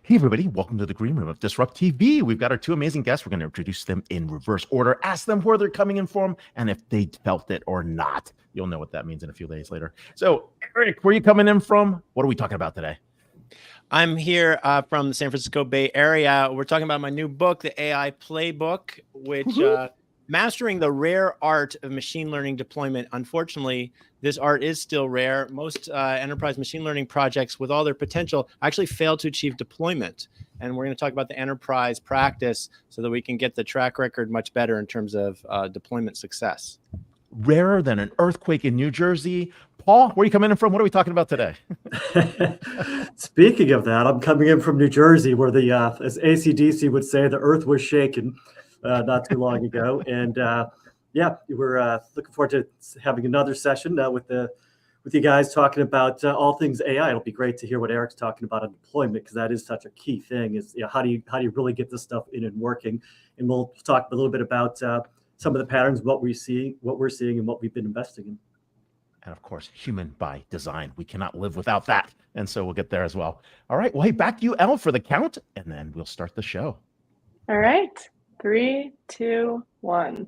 Hey, everybody. Welcome to the Green Room of DisrupTV. We've got our two amazing guests. We're going to introduce them in reverse order, ask them where they're coming in from, and if they felt it or not. You'll know what that means in a few days later. So, Eric, where are you coming in from? What are we talking about today? I'm here from the San Francisco Bay Area. We're talking about my new book, the AI Playbook, which mastering the rare art of machine learning deployment. Unfortunately, this art is still rare. Most enterprise machine learning projects with all their potential actually fail to achieve deployment. And we're going to talk about the enterprise practice so that we can get the track record much better in terms of deployment success. Rarer than an earthquake in New Jersey. Paul, where are you coming in from? What are we talking about today? Speaking of that, I'm coming in from New Jersey, where as AC/DC would say, the earth was shaken not too long ago. And we're looking forward to having another session with you guys talking about all things AI. It'll be great to hear what Eric's talking about on deployment, because that is such a key thing. Is how do you really get this stuff in and working? And we'll talk a little bit about some of the patterns, what we're seeing, and what we've been investing in. And of course, human by design. We cannot live without that. And so we'll get there as well. All right. Well, hey, back to you, Elle, for the count, and then we'll start the show. All right. 3, 2, 1.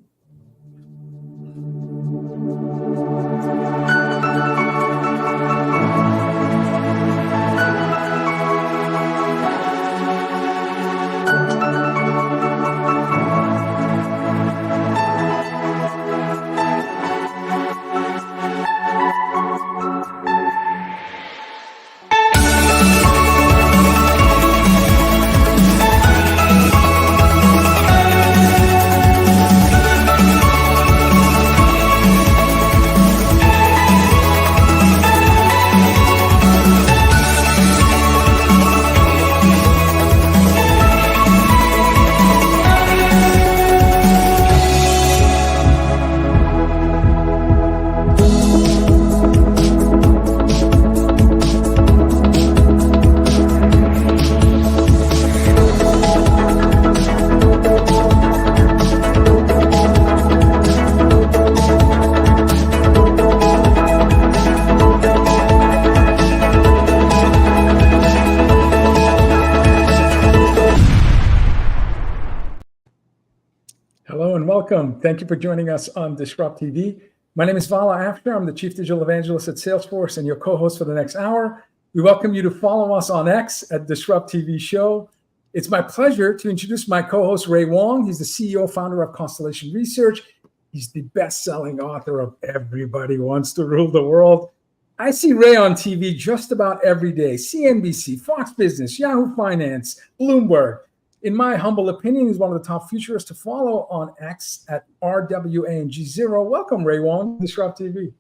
Welcome. Thank you for joining us on DisrupTV. My name is Vala Afshar. I'm the Chief Digital Evangelist at Salesforce and your co-host for the next hour. We welcome you to follow us on X at DisrupTV Show. It's my pleasure to introduce my co-host, Ray Wang. He's the CEO, founder of Constellation Research. He's the best-selling author of Everybody Wants to Rule the World. I see Ray on TV just about every day. CNBC, Fox Business, Yahoo Finance, Bloomberg. In my humble opinion, he's one of the top futurists to follow on X at RWANG0. Welcome, Ray Wang, DisrupTV.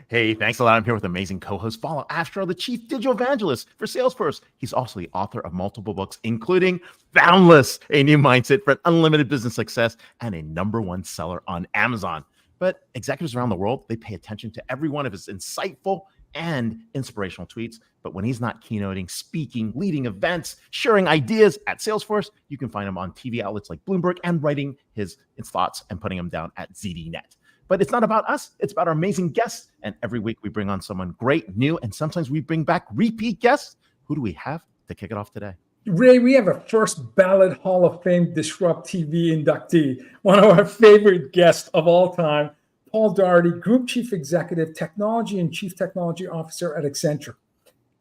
Hey, thanks a lot. I'm here with amazing co-host Vala Afshar, the Chief Digital Evangelist for Salesforce. He's also the author of multiple books, including Boundless, a new mindset for unlimited business success, and a #1 seller on Amazon. But executives around the world, they pay attention to every one of his insightful and inspirational tweets. But when he's not keynoting, speaking, leading events, sharing ideas at Salesforce, you can find him on TV outlets like Bloomberg and writing his thoughts and putting them down at ZDNet. But it's not about us. It's about our amazing guests. And every week we bring on someone great, new, and sometimes we bring back repeat guests. Who do we have to kick it off today? Ray, we have a first ballot Hall of Fame DisrupTV inductee, one of our favorite guests of all time, Paul Daugherty, Group Chief Executive, Technology and Chief Technology Officer at Accenture,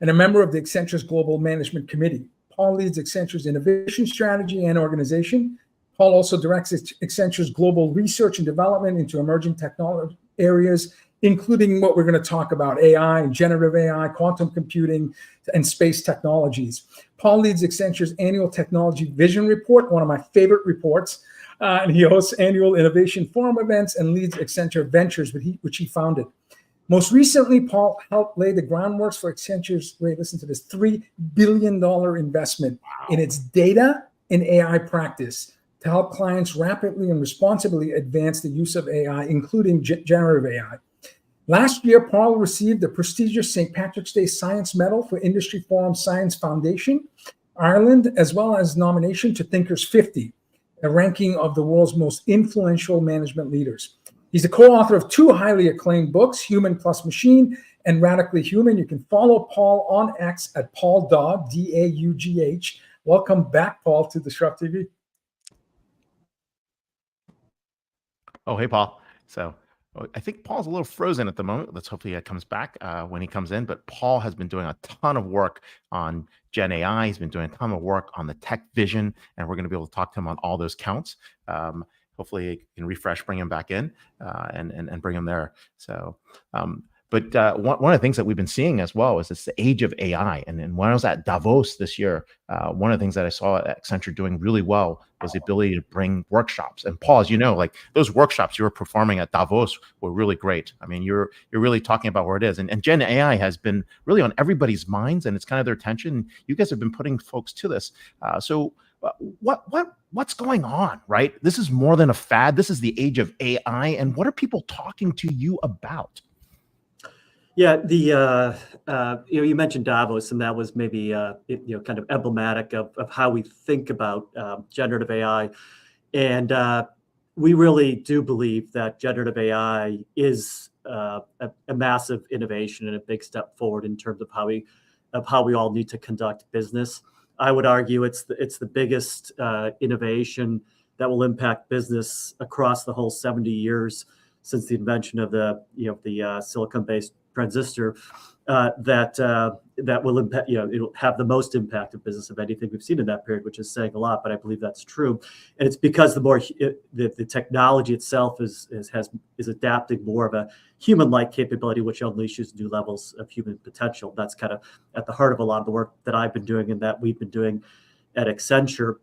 and a member of the Accenture's Global Management Committee. Paul leads Accenture's innovation strategy and organization. Paul also directs Accenture's global research and development into emerging technology areas, including what we're going to talk about, AI and generative AI, quantum computing, and space technologies. Paul leads Accenture's annual Technology Vision Report, one of my favorite reports, and he hosts annual Innovation Forum events and leads Accenture Ventures, which he founded. Most recently, Paul helped lay the groundworks for Accenture's, wait, listen to this, $3 billion investment in its data and AI practice to help clients rapidly and responsibly advance the use of AI, including generative AI. Last year, Paul received the prestigious St. Patrick's Day Science Medal for Industry Forum Science Foundation, Ireland, as well as nomination to Thinkers 50, a ranking of the world's most influential management leaders. He's a co-author of 2 highly acclaimed books, Human Plus Machine and Radically Human. You can follow Paul on X at Paul Daugh, D-A-U-G-H. Welcome back, Paul, to DisrupTV. Oh, hey, Paul. So I think Paul's a little frozen at the moment. Let's hopefully it comes back when he comes in. But Paul has been doing a ton of work on Gen AI. He's been doing a ton of work on the tech vision, and we're going to be able to talk to him on all those counts. Hopefully, you can refresh, bring him back in, and bring him there. So, but one of the things that we've been seeing as well is it's the age of AI. And when I was at Davos this year, one of the things that I saw at Accenture doing really well was the ability to bring workshops. And Paul, as you know, like those workshops you were performing at Davos were really great. I mean, you're really talking about where it is. And Gen AI has been really on everybody's minds, and it's kind of their attention. You guys have been putting folks to this. So what's going on, right? This is more than a fad. This is the age of AI. And what are people talking to you about? Yeah, you mentioned Davos, and that was maybe kind of emblematic of how we think about generative AI, and we really do believe that generative AI is a massive innovation and a big step forward in terms of how we all need to conduct business. I would argue it's the biggest innovation that will impact business across the whole 70 years since the invention of the silicon-based transistor, that will impact, it'll have the most impact of business of anything we've seen in that period, which is saying a lot, but I believe that's true. And it's because the technology itself is adapting more of a human-like capability, which unleashes new levels of human potential. That's kind of at the heart of a lot of the work that I've been doing and that we've been doing at Accenture.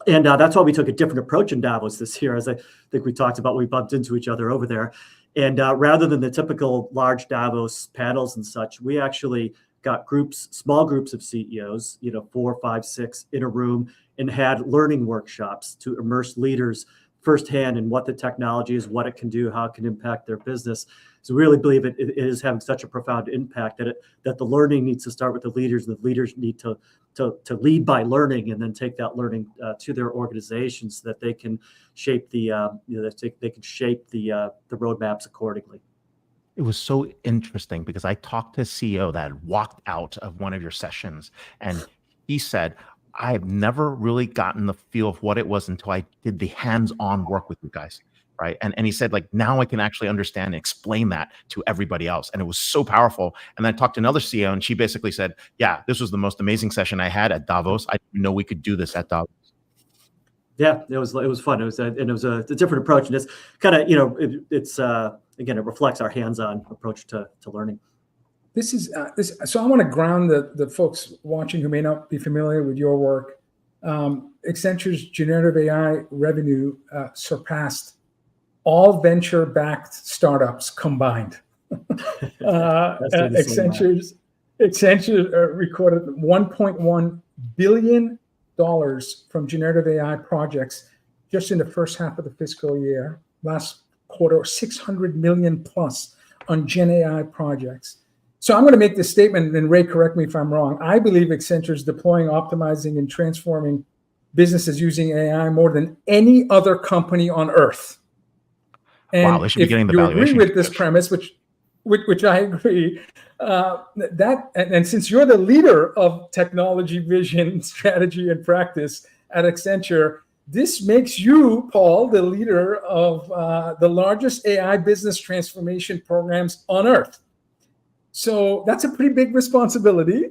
And that's why we took a different approach in Davos this year, as I think we talked about. We bumped into each other over there. And rather than the typical large Davos panels and such, we actually got small groups of CEOs, 4, 5, 6 in a room, and had learning workshops to immerse leaders firsthand in what the technology is, what it can do, how it can impact their business. So we really believe it is having such a profound impact that the learning needs to start with the leaders, and the leaders need to lead by learning, and then take that learning to their organizations so that they can shape the roadmaps accordingly. It was so interesting because I talked to a CEO that had walked out of one of your sessions, and he said, I've never really gotten the feel of what it was until I did the hands-on work with you guys, right? And he said, like, now I can actually understand and explain that to everybody else. And it was so powerful. And then I talked to another CEO, and she basically said, yeah, this was the most amazing session I had at Davos. I didn't know we could do this at Davos. Yeah, it was fun. It was a different approach, and it's kind of again, it reflects our hands-on approach to learning. This is so I want to ground the folks watching who may not be familiar with your work. Accenture's generative AI revenue surpassed all venture-backed startups combined. Accenture recorded $1.1 billion from generative AI projects just in the first half of the fiscal year. Last quarter, 600 million plus on Gen AI projects. So I'm going to make this statement, and Ray, correct me if I'm wrong. I believe Accenture is deploying, optimizing, and transforming businesses using AI more than any other company on earth. And wow, they should be getting the valuation. If you agree with this premise, which I agree, and since you're the leader of technology, vision, strategy, and practice at Accenture, this makes you, Paul, the leader of the largest AI business transformation programs on earth. So that's a pretty big responsibility,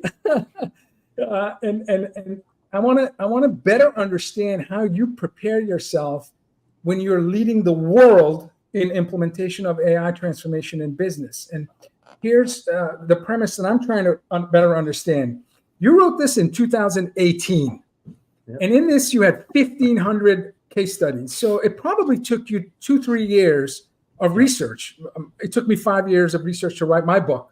and I want to better understand how you prepare yourself when you're leading the world in implementation of AI transformation in business. And here's the premise that I'm trying to better understand. You wrote this in 2018, and in this you had 1,500 case studies. So it probably took you 2-3 years of research. It took me 5 years of research to write my book.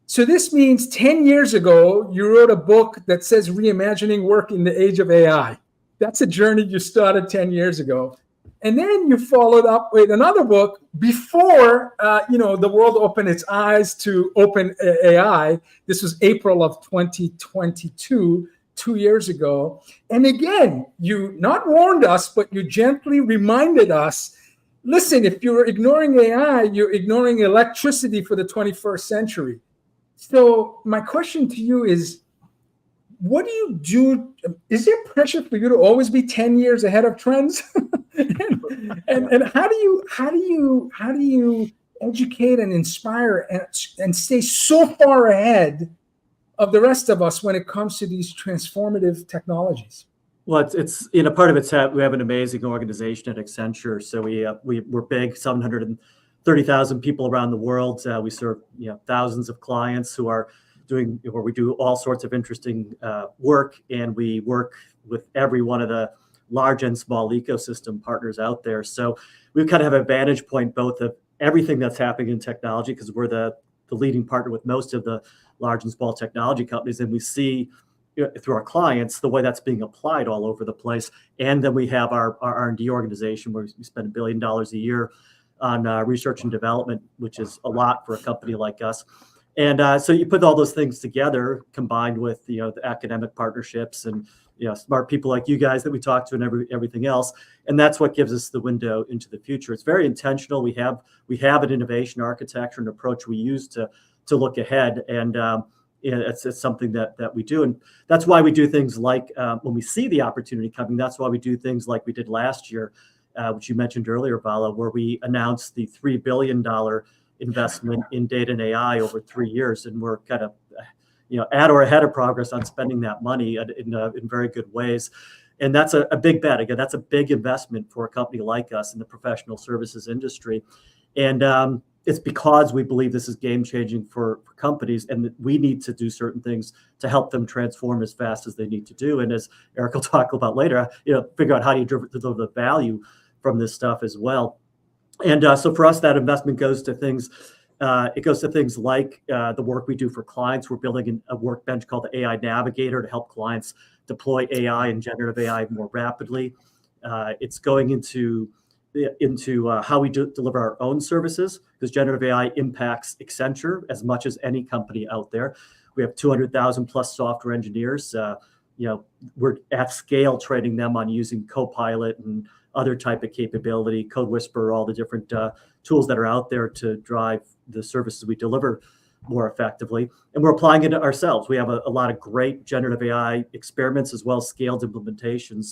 So this means 10 years ago, you wrote a book that says reimagining work in the age of AI. That's a journey you started 10 years ago. And then you followed up with another book before, the world opened its eyes to open AI. This was April of 2022, 2 years ago. And again, you not warned us, but you gently reminded us, listen, if you're ignoring AI, you're ignoring electricity for the 21st century. So my question to you is, what do you do? Is there pressure for you to always be 10 years ahead of trends? and how do you educate and inspire and stay so far ahead of the rest of us when it comes to these transformative technologies? Well, it's part of it's we have an amazing organization at Accenture. So we're big, 730,000 people around the world. We serve thousands of clients who are doing where we do all sorts of interesting work, and we work with every one of the large and small ecosystem partners out there. So we kind of have a vantage point both of everything that's happening in technology, because we're the leading partner with most of the large and small technology companies, and we see through our clients the way that's being applied all over the place. And then we have our R&D organization where we spend $1 billion a year on research and development, which is a lot for a company like us. And so you put all those things together, combined with the academic partnerships and smart people like you guys that we talk to and everything else, and that's what gives us the window into the future. It's very intentional. We have an innovation architecture and approach we use to look ahead, and it's something that we do, and that's why we do things like when we see the opportunity coming. That's why we do things like we did last year, which you mentioned earlier, Vala, where we announced the $3 billion investment in data and AI over 3 years, and we're kind of at or ahead of progress on spending that money in very good ways. And that's a big bet. Again, that's a big investment for a company like us in the professional services industry. And it's because we believe this is game changing for companies, and that we need to do certain things to help them transform as fast as they need to do. And as Eric will talk about later, figure out how do you deliver the value from this stuff as well. And so for us, that investment goes to things. It goes to things like the work we do for clients. We're building a workbench called the AI Navigator to help clients deploy AI and generative AI more rapidly. It's going into how we deliver our own services, because generative AI impacts Accenture as much as any company out there. We have 200,000 plus software engineers. We're at scale training them on using Copilot and other type of capability, Code Whisperer, all the different tools that are out there to drive the services we deliver more effectively. And we're applying it ourselves. We have a lot of great generative AI experiments as well as scaled implementations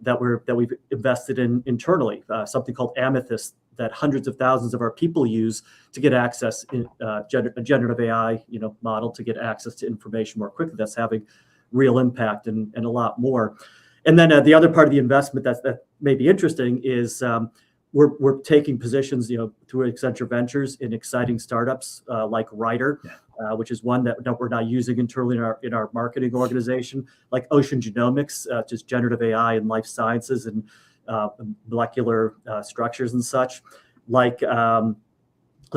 that we've invested in internally. Something called Amethyst that hundreds of thousands of our people use to get access in a generative AI model to get access to information more quickly. That's having real impact and a lot more. And then the other part of the investment that may be interesting is we're taking positions, through Accenture Ventures in exciting startups like Writer, which is one that we're now using internally in our marketing organization, like Ocean Genomics, just generative AI in life sciences and molecular structures and such, like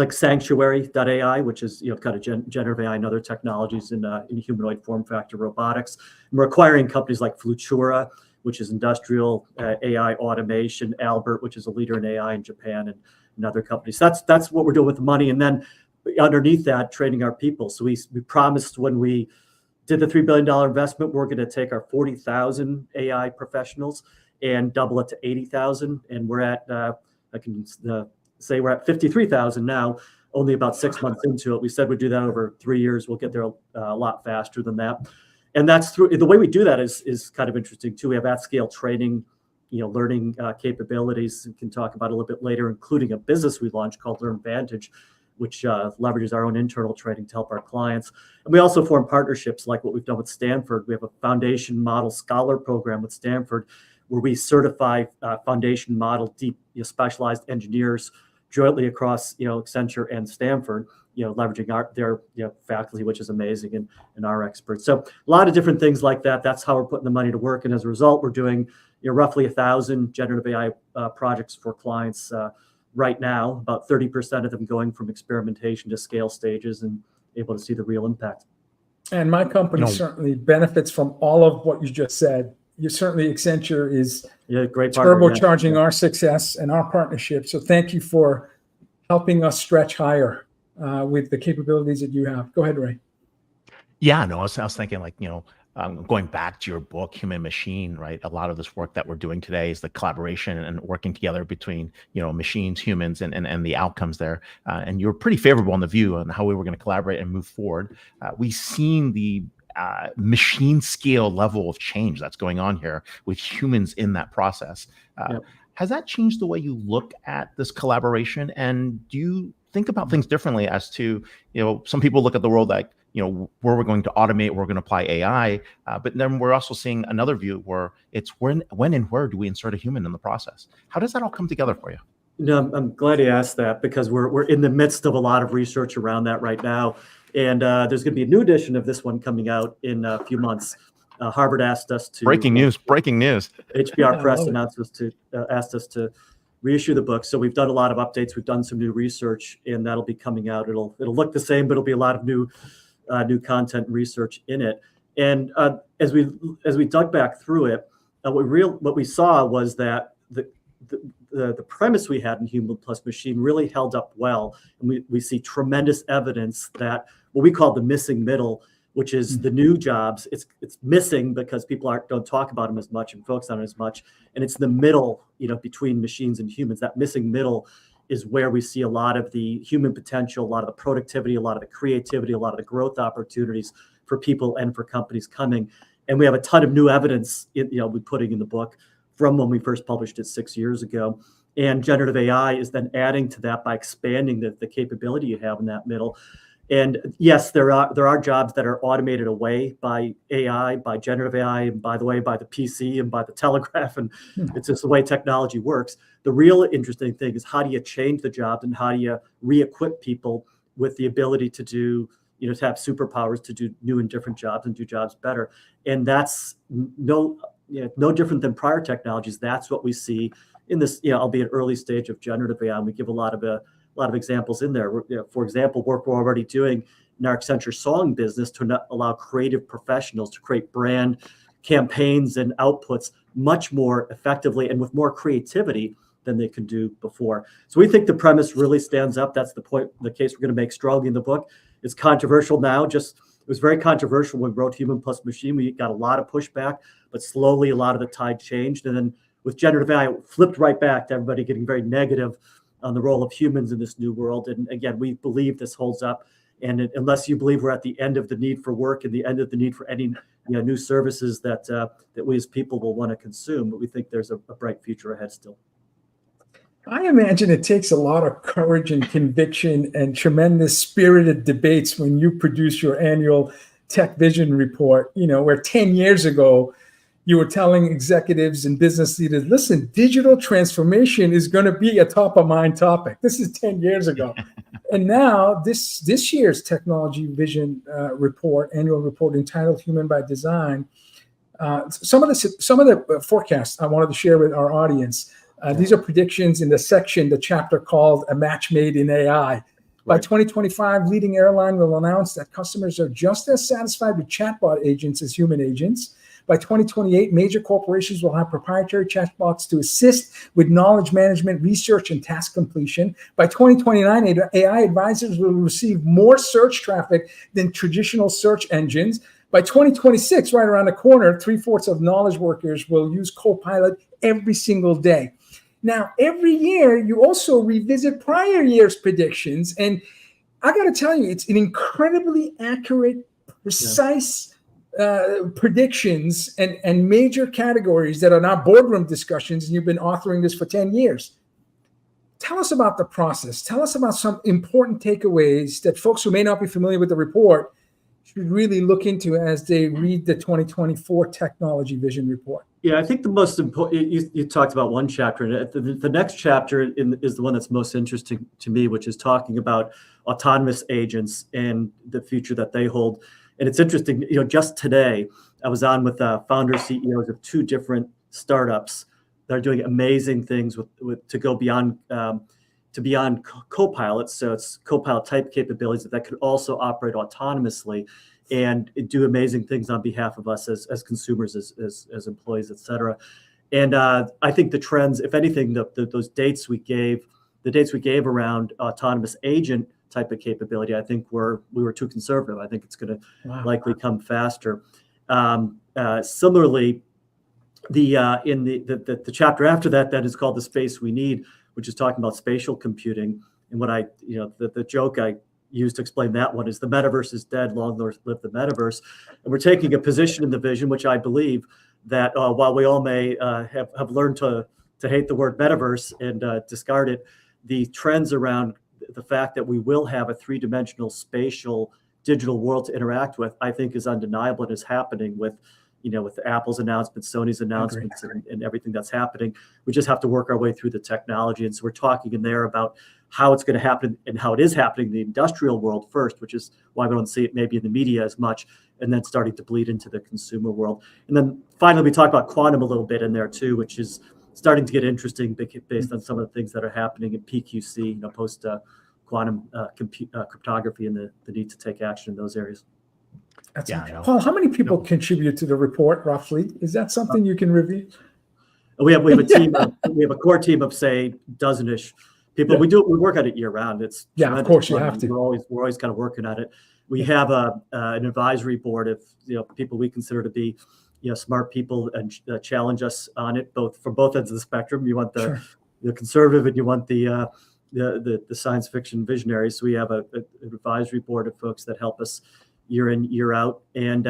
Sanctuary.ai, which is kind of generative AI and other technologies in humanoid form factor robotics. And we're acquiring companies like Flutura, which is industrial AI automation, Albert, which is a leader in AI in Japan, and other companies. That's what we're doing with the money. And then underneath that, training our people. So we promised when we did the $3 billion investment, we're going to take our 40,000 AI professionals and double it to 80,000. And we're at, I can say we're at 53,000 now, only about 6 months into it. We said we'd do that over 3 years. We'll get there a lot faster than that. And that's through the way we do that is kind of interesting too. We have at scale training, learning capabilities. We can talk about a little bit later, including a business we launched called LearnVantage, which leverages our own internal training to help our clients. And we also form partnerships like what we've done with Stanford. We have a foundation model scholar program with Stanford, where we certify foundation model deep specialized engineers jointly across Accenture and Stanford, leveraging their faculty, which is amazing, and our experts. So a lot of different things like that. That's how we're putting the money to work. And as a result, we're doing roughly 1,000 generative AI projects for clients right now, about 30% of them going from experimentation to scale stages and able to see the real impact. And my company certainly benefits from all of what you just said. Accenture is great partner, turbocharging our success and our partnership. So thank you for helping us stretch higher with the capabilities that you have. Go ahead, Ray. Yeah, no, I was thinking going back to your book, Human Machine, right? A lot of this work that we're doing today is the collaboration and working together between, machines, humans, and the outcomes there. And you're pretty favorable on the view on how we were going to collaborate and move forward. We've seen the machine scale level of change that's going on here with humans in that process. Yep. Has that changed the way you look at this collaboration? And do you think about things differently as to, some people look at the world like, where we're going to automate, we're going to apply AI, but then we're also seeing another view where it's when and where do we insert a human in the process? How does that all come together for you? I'm glad you asked that, because we're in the midst of a lot of research around that right now. And there's going to be a new edition of this one coming out in a few months. Harvard asked us to— Breaking news. HBR Press asked us to reissue the book. So we've done a lot of updates. We've done some new research, and that'll be coming out. It'll look the same, but it'll be a lot of new content and research in it. And as we dug back through it, what we saw was that the premise we had in Human plus Machine really held up well, and we see tremendous evidence that what we call the missing middle, which is the new jobs, it's missing because people don't talk about them as much and focus on it as much, and it's the middle, between machines and humans. That missing middle is where we see a lot of the human potential, a lot of the productivity, a lot of the creativity, a lot of the growth opportunities for people and for companies coming. And we have a ton of new evidence, we're putting in the book from when we first published it 6 years ago. And generative AI is then adding to that by expanding the capability you have in that middle. And yes, there are jobs that are automated away by AI, by generative AI, and by the way, by the PC and by the telegraph. And it's just the way technology works. The real interesting thing is, how do you change the jobs, and how do you re-equip people with the ability to do, to have superpowers to do new and different jobs and do jobs better. And that's no different than prior technologies. That's what we see in this, albeit early stage of generative AI. And we give a lot of examples in there. For example, work we're already doing in our Accenture song business to allow creative professionals to create brand campaigns and outputs much more effectively and with more creativity than they could do before. So we think the premise really stands up. That's the point, the case we're going to make strongly in the book. It's controversial now. It was very controversial when we wrote Human plus Machine. We got a lot of pushback, but slowly a lot of the tide changed. And then with generative AI, it flipped right back to everybody getting very negative on the role of humans in this new world. And again, we believe this holds up. And unless you believe we're at the end of the need for work and the end of the need for any new services that we as people will want to consume, but we think there's a bright future ahead still. I imagine it takes a lot of courage and conviction and tremendous spirited debates when you produce your annual Tech Vision report, where 10 years ago, you were telling executives and business leaders, listen, digital transformation is going to be a top of mind topic. This is 10 years ago. And now this year's Technology Vision annual report entitled Human by Design, some of the forecasts I wanted to share with our audience. These are predictions in the chapter called A Match Made in AI. By 2025, leading airline will announce that customers are just as satisfied with chatbot agents as human agents. By 2028, major corporations will have proprietary chatbots to assist with knowledge management, research, and task completion. By 2029, AI advisors will receive more search traffic than traditional search engines. By 2026, right around the corner, 3/4 of knowledge workers will use Copilot every single day. Now, every year, you also revisit prior year's predictions. And I got to tell you, it's an incredibly accurate, precise predictions and major categories that are now boardroom discussions. And you've been authoring this for 10 years. Tell us about the process. Tell us about some important takeaways that folks who may not be familiar with the report should really look into as they read the 2024 Technology Vision report. Yeah, I think the most important, you talked about one chapter, and the next chapter is the one that's most interesting to me, which is talking about autonomous agents and the future that they hold. And it's interesting, just today, I was on with founder CEOs of two different startups that are doing amazing things to go beyond Copilot. So it's Copilot type capabilities that could also operate autonomously and do amazing things on behalf of us as consumers, as employees, et cetera. And I think the trends, if anything, those dates we gave around autonomous agent type of capability, I think we were too conservative. I think it's going to likely come faster. Similarly, the chapter after that is called The Space We Need, which is talking about spatial computing. And what the joke I used to explain that one is the metaverse is dead, long live the metaverse. And we're taking a position in the vision, which I believe that while we all may have learned to hate the word metaverse and discard it, the trends around the fact that we will have a three-dimensional spatial digital world to interact with, I think is undeniable and is happening with Apple's announcements, Sony's announcements, and everything that's happening. We just have to work our way through the technology. And so we're talking in there about how it's going to happen and how it is happening in the industrial world first, which is why we don't see it maybe in the media as much, and then starting to bleed into the consumer world. And then finally, we talk about quantum a little bit in there too, which is starting to get interesting based on some of the things that are happening in PQC, post quantum cryptography and the need to take action in those areas. Paul, how many people contribute to the report roughly? Is that something you can reveal? We have a team. We have a core team of say dozenish people. Yeah. We work on it year round. It's of course you have to. We're always kind of working at it. We have an advisory board of people we consider to be smart people and challenge us on it from both ends of the spectrum. You want the conservative and you want the science fiction visionaries. So we have an advisory board of folks that help us year in, year out. And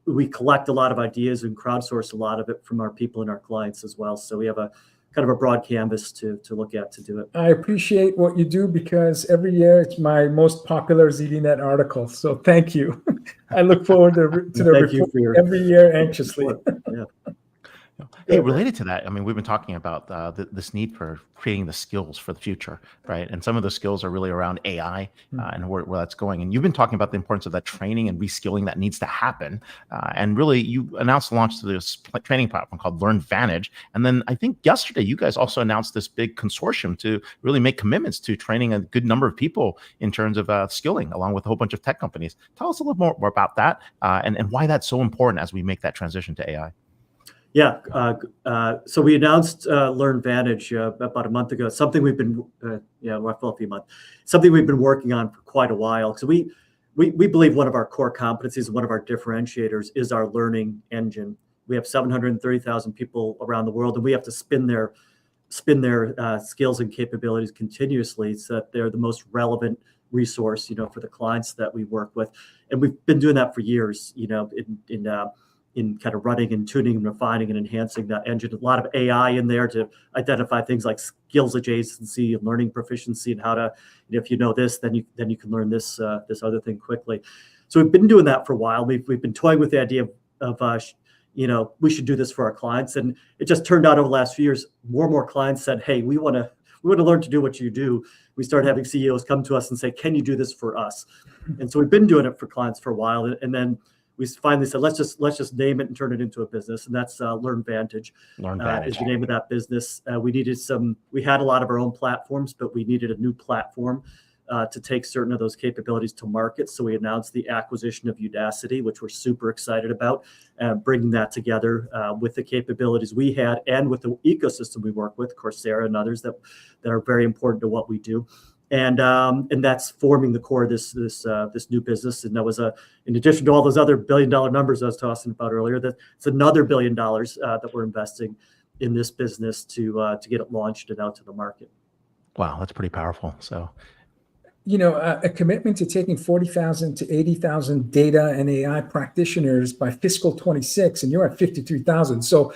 we collect a lot of ideas and crowdsource a lot of it from our people and our clients as well. So we have a kind of a broad canvas to look at to do it. I appreciate what you do because every year it's my most popular ZDNet article. So thank you. I look forward to the report every year anxiously. Yeah. Hey, related to that, I mean, we've been talking about this need for creating the skills for the future, right? And some of the skills are really around AI and where that's going. And you've been talking about the importance of that training and reskilling that needs to happen. And really, you announced the launch of this training platform called LearnVantage. And then I think yesterday, you guys also announced this big consortium to really make commitments to training a good number of people in terms of skilling, along with a whole bunch of tech companies. Tell us a little more about that and why that's so important as we make that transition to AI. Yeah, so we announced LearnVantage about a month ago. Something we've been, roughly a few months. Something we've been working on for quite a while. So we believe one of our core competencies, one of our differentiators, is our learning engine. We have 730,000 people around the world, and we have to spin their skills and capabilities continuously, so that they're the most relevant resource, for the clients that we work with. And we've been doing that for years, in kind of running and tuning and refining and enhancing that engine. A lot of AI in there to identify things like skills adjacency and learning proficiency, and how to, if you know this, then you can learn this other thing quickly. So we've been doing that for a while. We've been toying with the idea of we should do this for our clients, and it just turned out over the last few years, more and more clients said, hey, we want to learn to do what you do. We started having CEOs come to us and say, can you do this for us? And so we've been doing it for clients for a while, and then we finally said, let's just name it and turn it into a business, and that's LearnVantage. LearnVantage is the name of that business. We had a lot of our own platforms, but we needed a new platform to take certain of those capabilities to market. So we announced the acquisition of Udacity, which we're super excited about, bringing that together with the capabilities we had and with the ecosystem we work with, Coursera and others that are very important to what we do. And that's forming the core of this new business. And that was in addition to all those other $1 billion numbers I was talking about earlier, that's another $1 billion that we're investing in this business to get it launched and out to the market. Wow, that's pretty powerful. So, a commitment to taking 40,000 to 80,000 data and AI practitioners by fiscal 26, and you're at 53,000. So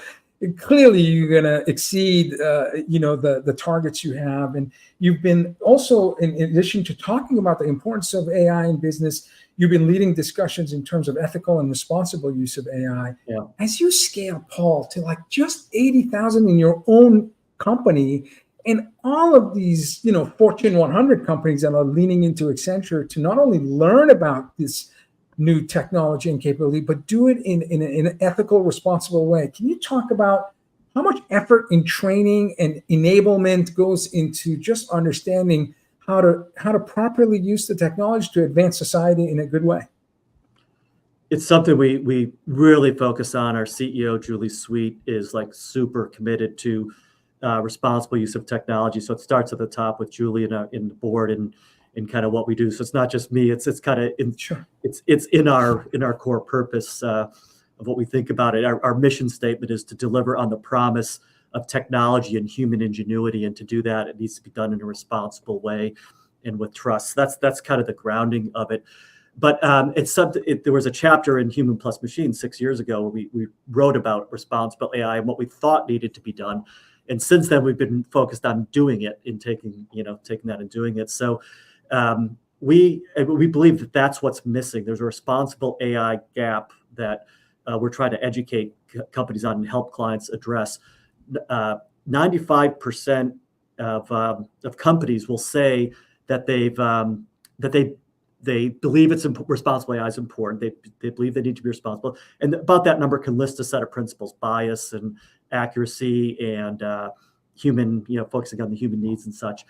clearly you're going to exceed, the targets you have. And you've been also, in addition to talking about the importance of AI in business, you've been leading discussions in terms of ethical and responsible use of AI. Yeah. As you scale, Paul, to like just 80,000 in your own company, and all of these, Fortune 100 companies that are leaning into Accenture to not only learn about this new technology and capability, but do it in an ethical, responsible way. Can you talk about how much effort in training and enablement goes into just understanding how to properly use the technology to advance society in a good way? It's something we really focus on. Our CEO, Julie Sweet, is like super committed to responsible use of technology. So it starts at the top with Julie in the board, and kind of what we do. So it's not just me. It's kind of in, Sure. it's in our core purpose of what we think about it. Our mission statement is to deliver on the promise of technology and human ingenuity, and to do that, it needs to be done in a responsible way and with trust. That's kind of the grounding of it. But there was a chapter in Human Plus Machine 6 years ago where we wrote about responsible AI and what we thought needed to be done. And since then, we've been focused on doing it and taking that and doing it. So we believe that that's what's missing. There's a responsible AI gap that we're trying to educate companies on and help clients address. 95% of companies will say that they believe responsible AI is important. They believe they need to be responsible, and about that number can list a set of principles: bias and accuracy and human, focusing on the human needs and such.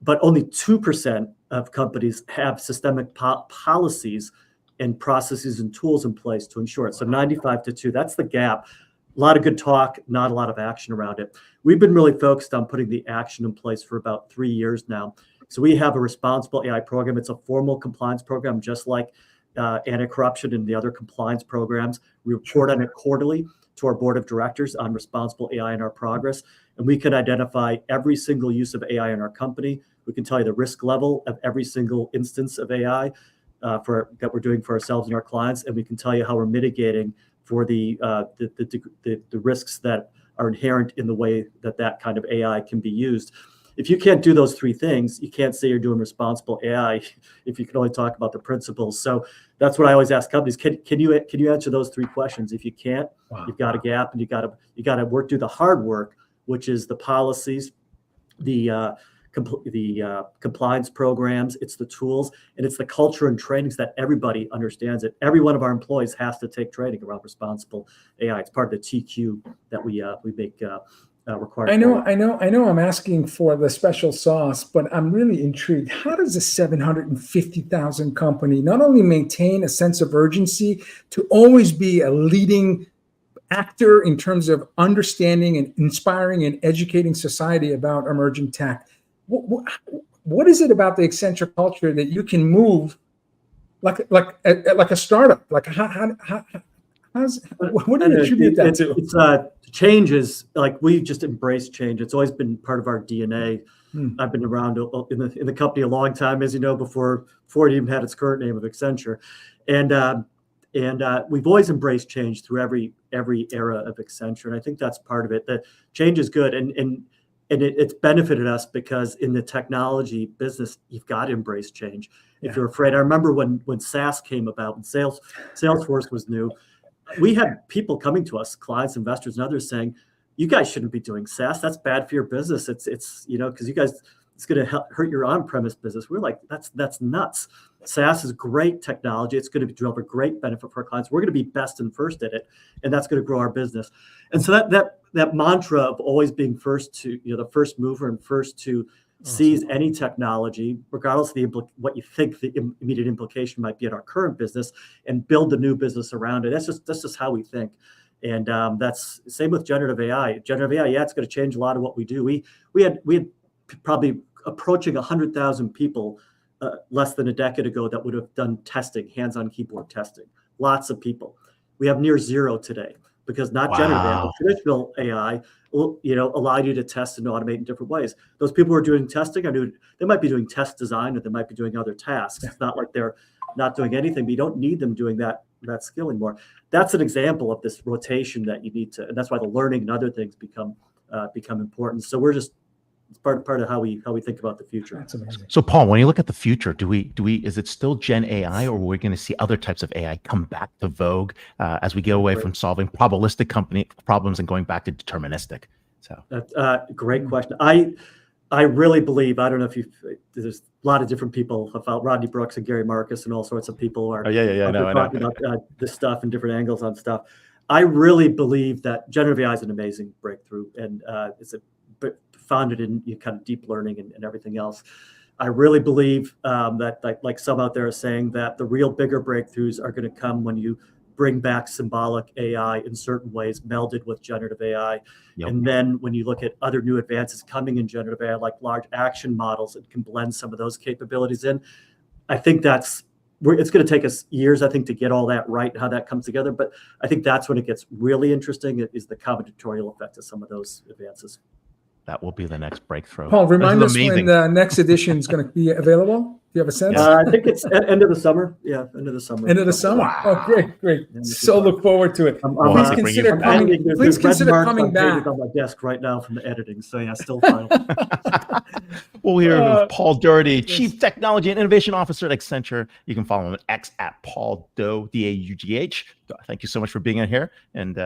But only 2% of companies have systemic policies and processes and tools in place to ensure it. So 95 to 2, that's the gap. A lot of good talk, not a lot of action around it. We've been really focused on putting the action in place for about 3 years now. So we have a responsible AI program. It's a formal compliance program, just like anti-corruption and the other compliance programs. We report on it quarterly to our board of directors on responsible AI and our progress. And we can identify every single use of AI in our company. We can tell you the risk level of every single instance of AI that we're doing for ourselves and our clients. And we can tell you how we're mitigating for the risks that are inherent in the way that kind of AI can be used. If you can't do those three things, you can't say you're doing responsible AI if you can only talk about the principles. So that's what I always ask companies. Can you answer those three questions? If you can't, you've got a gap, and you got to do the hard work, which is the policies, the compliance programs, it's the tools, and it's the culture and trainings that everybody understands it. Every one of our employees has to take training around responsible AI. It's part of the TQ that we make required. I know I'm asking for the special sauce, but I'm really intrigued. How does a 750,000 company not only maintain a sense of urgency to always be a leading actor in terms of understanding and inspiring and educating society about emerging tech? What is it about the Accenture culture that you can move like a startup? Like what do you attribute that to? It's change is like, we just embrace change. It's always been part of our DNA. I've been around in the company a long time, as you know, before it even had its current name of Accenture, and we've always embraced change through every era of Accenture, and I think that's part of it. That change is good, and it's benefited us, because in the technology business, you've got to embrace change. If you're afraid, I remember when SaaS came about, and Salesforce was new, we had people coming to us, clients, investors, and others, saying, "You guys shouldn't be doing SaaS. That's bad for your business. It's because you guys, it's going to hurt your on-premise business." We're like, that's nuts. SaaS is great technology. It's going to deliver great benefit for our clients. We're going to be best and first at it, and that's going to grow our business. And so that mantra of always being first to, the first mover and first to seize any technology, regardless of what you think the immediate implication might be in our current business, and build the new business around it. That's just how we think. And that's the same with generative AI. Generative AI, it's going to change a lot of what we do. We had probably approaching 100,000 people less than a decade ago that would have done testing, hands-on keyboard testing. Lots of people. We have near zero today, because not generative AI, but traditional AI will, allow you to test and automate in different ways. Those people who are doing testing they might be doing test design, or they might be doing other tasks. It's not like they're not doing anything, but you don't need them doing that skill anymore. That's an example of this rotation that you need to, and that's why the learning and other things become important. So it's part of how we think about the future. That's amazing. So Paul, when you look at the future, is it still Gen AI, or are we going to see other types of AI come back to vogue as we get away from solving probabilistic problems and going back to deterministic? So that's a great question. I really believe, I don't know if there's a lot of different people about Rodney Brooks and Gary Marcus and all sorts of people are talking about this stuff and different angles on stuff. I really believe that generative AI is an amazing breakthrough, and it's founded in kind of deep learning and everything else. I really believe that, like some out there are saying, that the real bigger breakthroughs are going to come when you bring back symbolic AI in certain ways, melded with generative AI. Yep. And then when you look at other new advances coming in generative AI, like large action models, it can blend some of those capabilities in. I think it's going to take us years, I think, to get all that right and how that comes together. But I think that's when it gets really interesting, is the combinatorial effect of some of those advances. That will be the next breakthrough. Paul, remind us amazing. when the next edition is going to be available. Do you have a sense? I think it's end of the summer. Yeah, end of the summer. End of the summer. Wow. Oh, great. So look forward to it. Please consider coming. Please consider coming back. On my desk right now from the editing. So yeah, still fine. Well, we're here with Paul Daugherty, Chief Technology and Innovation Officer at Accenture. You can follow him at X at Paul Daugh, D-A-U-G-H. Thank you so much for being in here, and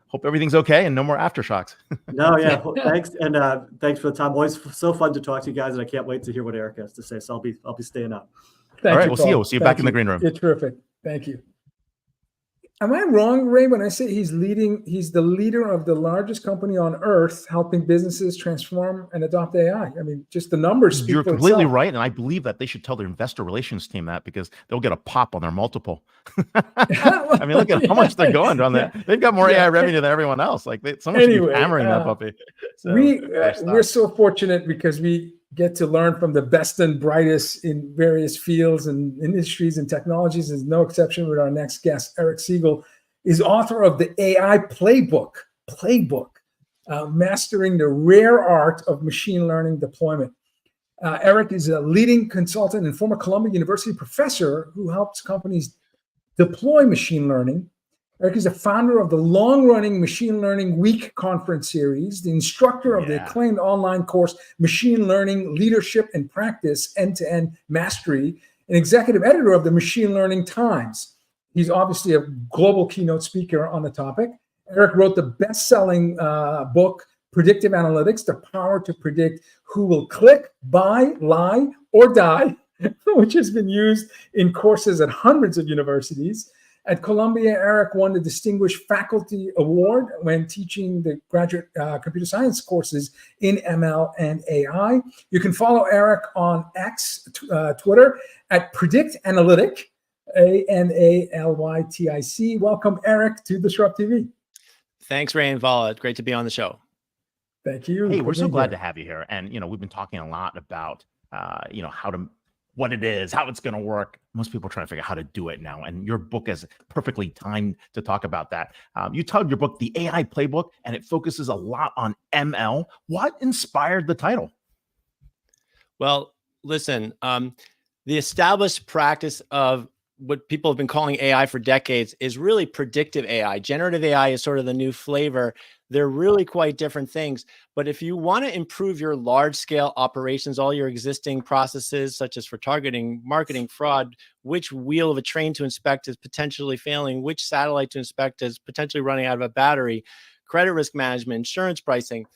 hope everything's okay and no more aftershocks. No, yeah, thanks, and thanks for the time. Always so fun to talk to you guys, and I can't wait to hear what Eric has to say. So I'll be staying up. Thank All right, you, we'll Paul. see you. We'll see you back in the green room. You're terrific. Thank you. Am I wrong, Ray, when I say he's the leader of the largest company on earth helping businesses transform and adopt AI? I mean, just the numbers speak You're for completely itself. right, and I believe that they should tell their investor relations team that, because they'll get a pop on their multiple. I mean, look at how much they're going on that. They've got more AI revenue than everyone else. Like someone should be hammering that puppy. So, we're so fortunate because we get to learn from the best and brightest in various fields and industries and technologies. Is no exception with our next guest. Eric Siegel is author of the AI Playbook, Mastering the Rare Art of Machine Learning Deployment. Eric is a leading consultant and former Columbia University professor who helps companies deploy machine learning. Eric is the founder of the long-running Machine Learning Week conference series, the instructor of the acclaimed online course, Machine Learning Leadership and Practice, End-to-End Mastery, and executive editor of the Machine Learning Times. He's obviously a global keynote speaker on the topic. Eric wrote the best-selling book, Predictive Analytics, The Power to Predict Who Will Click, Buy, Lie, or Die, which has been used in courses at hundreds of universities. At Columbia, Eric won the Distinguished Faculty Award when teaching the graduate computer science courses in ML and AI. You can follow Eric on X, Twitter, at Predict Analytic, ANALYTIC. Welcome, Eric, to DisrupTV. Thanks, Ray and Vala. Great to be on the show. Thank you. Hey, we're so glad to have you here. And, we've been talking a lot about, what it is, how it's going to work. Most people are trying to figure out how to do it now. And your book is perfectly timed to talk about that. You titled your book, The AI Playbook, and it focuses a lot on ML. What inspired the title? Well, listen, the established practice of what people have been calling AI for decades is really predictive AI. Generative AI is sort of the new flavor. They're really quite different things. But if you want to improve your large scale operations, all your existing processes, such as for targeting, marketing, fraud, which wheel of a train to inspect is potentially failing, which satellite to inspect is potentially running out of a battery, credit risk management, insurance pricing,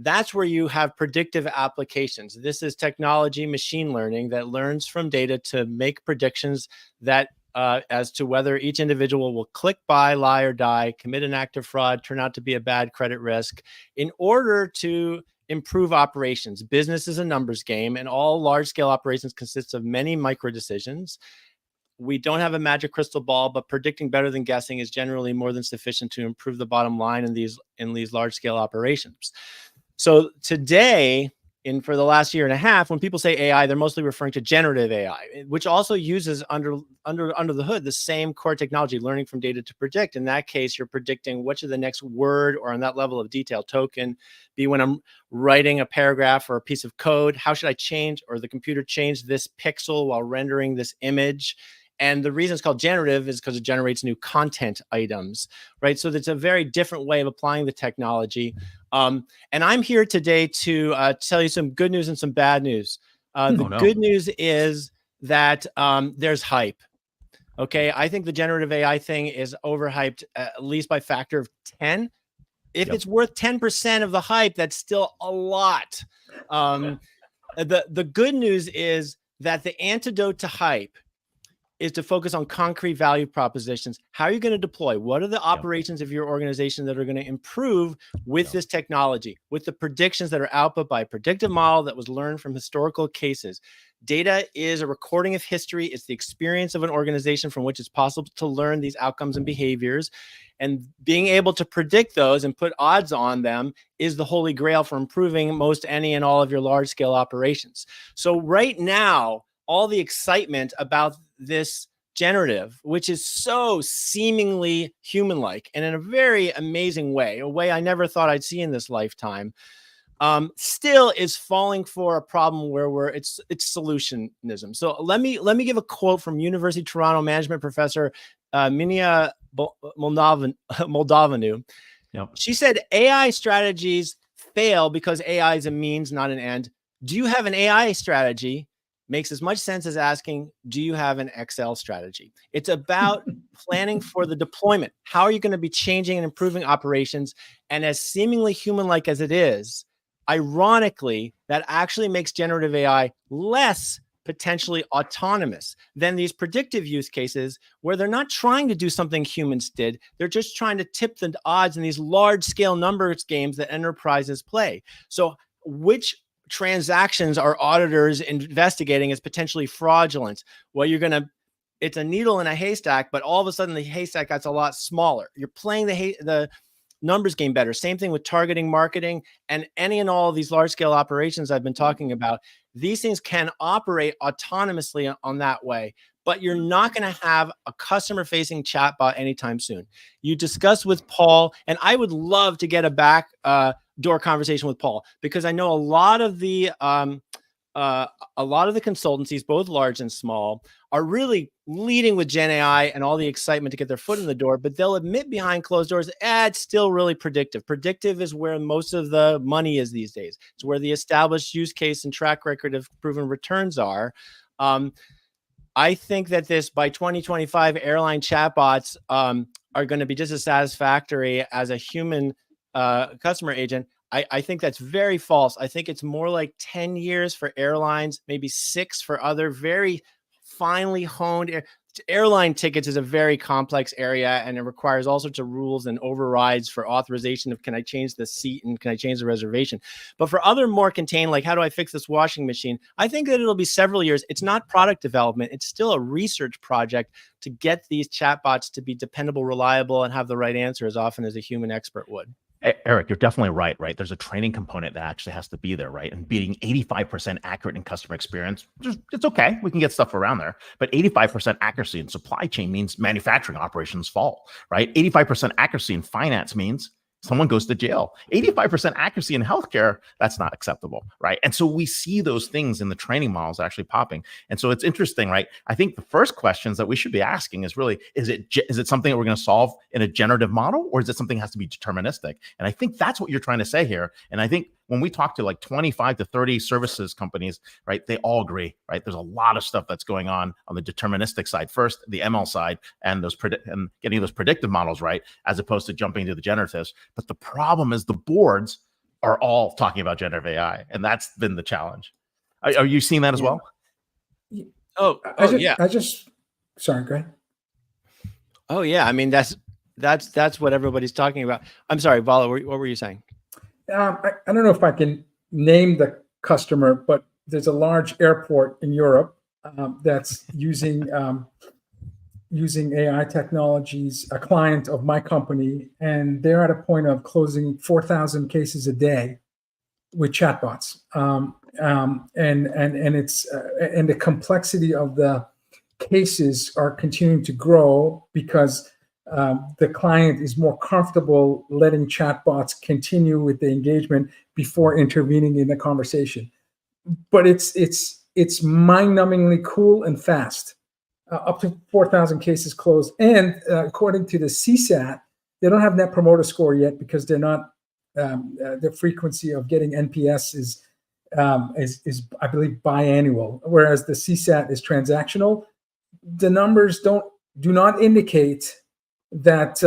that's where you have predictive applications. This is technology, machine learning that learns from data to make predictions that as to whether each individual will click, buy, lie, or die, commit an act of fraud, turn out to be a bad credit risk, in order to improve operations. Business is a numbers game, and all large-scale operations consists of many micro decisions. We don't have a magic crystal ball, but predicting better than guessing is generally more than sufficient to improve the bottom line in these large-scale operations. So today, for the last year and a half, when people say AI, they're mostly referring to generative AI, which also uses under the hood the same core technology, learning from data to predict. In that case, you're predicting what should the next word, or on that level of detail, token be when I'm writing a paragraph or a piece of code. How should I change, or the computer change this pixel while rendering this image? And the reason it's called generative is because it generates new content items, right? So it's a very different way of applying the technology. And I'm here today to tell you some good news and some bad news. Good news is that there's hype. Okay, I think the generative AI thing is overhyped at least by a factor of 10. If it's worth 10% of the hype, that's still a lot. The good news is that the antidote to hype is to focus on concrete value propositions. How are you going to deploy? What are the operations of your organization that are going to improve with this technology, with the predictions that are output by a predictive model that was learned from historical cases? Data is a recording of history. It's the experience of an organization from which it's possible to learn these outcomes and behaviors. And being able to predict those and put odds on them is the holy grail for improving most any and all of your large scale operations. So right now, all the excitement about this generative, which is so seemingly human-like and in a very amazing way, a way I never thought I'd see in this lifetime, still is falling for a problem where it's solutionism. So let me give a quote from University of Toronto management professor Minia Moldavanu. Yep. She said, AI strategies fail because AI is a means, not an end. Do you have an AI strategy? Makes as much sense as asking, do you have an Excel strategy? It's about planning for the deployment. How are you going to be changing and improving operations? And as seemingly human-like as it is, ironically, that actually makes generative AI less potentially autonomous than these predictive use cases where they're not trying to do something humans did. They're just trying to tip the odds in these large-scale numbers games that enterprises play. So which transactions are auditors investigating as potentially fraudulent? Well, it's a needle in a haystack, but all of a sudden the haystack gets a lot smaller. You're playing the numbers game better. Same thing with targeting marketing and any and all of these large scale operations I've been talking about. These things can operate autonomously on that way, but you're not going to have a customer facing chatbot anytime soon. You discussed with Paul, and I would love to get a backdoor conversation with Paul, because I know a lot of the consultancies, both large and small, are really leading with Gen AI and all the excitement to get their foot in the door, but they'll admit behind closed doors, it's still really predictive. Predictive is where most of the money is these days. It's where the established use case and track record of proven returns are. I think that by 2025, airline chatbots are going to be just as satisfactory as a human customer agent. I think that's very false. I think it's more like 10 years for airlines, maybe 6 for other very finely honed. Airline tickets is a very complex area, and it requires all sorts of rules and overrides for authorization of, can I change the seat and can I change the reservation? But for other more contained, like how do I fix this washing machine? I think that it'll be several years. It's not product development. It's still a research project to get these chatbots to be dependable, reliable, and have the right answer as often as a human expert would. Eric, you're definitely right? There's a training component that actually has to be there, right? And being 85% accurate in customer experience, it's okay. We can get stuff around there. But 85% accuracy in supply chain means manufacturing operations fall, right? 85% accuracy in finance means someone goes to jail. 85% accuracy in healthcare, that's not acceptable, right? And so we see those things in the training models actually popping. And so it's interesting, right? I think the first questions that we should be asking is really, is it something that we're going to solve in a generative model, or is it something that has to be deterministic? And I think that's what you're trying to say here. And I think when we talk to like 25 to 30 services companies, right, they all agree, right? There's a lot of stuff that's going on the deterministic side first, the ML side, and and getting those predictive models right, as opposed to jumping to the generatives. But the problem is the boards are all talking about generative AI, and that's been the challenge. Are you seeing that as well? Yeah. Sorry, go ahead. Oh yeah, I mean that's what everybody's talking about. I'm sorry, Vala, what were you saying? I don't know if I can name the customer, but there's a large airport in Europe that's using AI technologies, a client of my company, and they're at a point of closing 4,000 cases a day with chatbots. And it's and the complexity of the cases are continuing to grow because the client is more comfortable letting chatbots continue with the engagement before intervening in the conversation. But it's mind-numbingly cool and fast. Up to 4,000 cases closed, and according to the CSAT, they don't have Net Promoter Score yet because they're not. The frequency of getting NPS is I believe biannual, whereas the CSAT is transactional. The numbers do not indicate that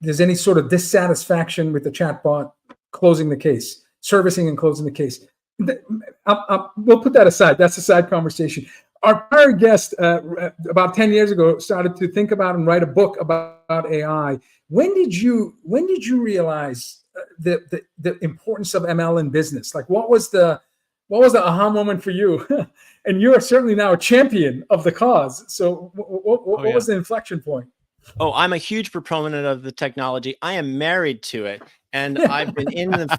there's any sort of dissatisfaction with the chatbot closing the case, servicing and closing the case. We'll put that aside. That's a side conversation. Our prior guest, about 10 years ago, started to think about and write a book about AI. When did you realize the importance of ML in business? Like, what was the What was the aha moment for you? And you are certainly now a champion of the cause. So what was the inflection point? Oh, I'm a huge proponent of the technology. I am married to it. And I've been in the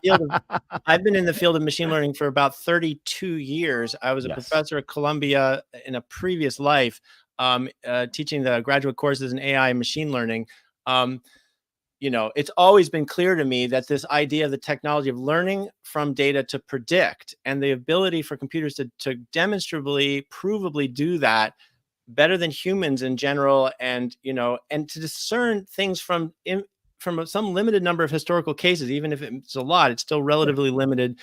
field of machine learning for about 32 years. I was a professor at Columbia in a previous life, teaching the graduate courses in AI and machine learning. You know, it's always been clear to me that this idea of the technology of learning from data to predict, and the ability for computers to demonstrably, provably do that better than humans in general, and, you know, and to discern things from some limited number of historical cases, even if it's a lot, it's still relatively limited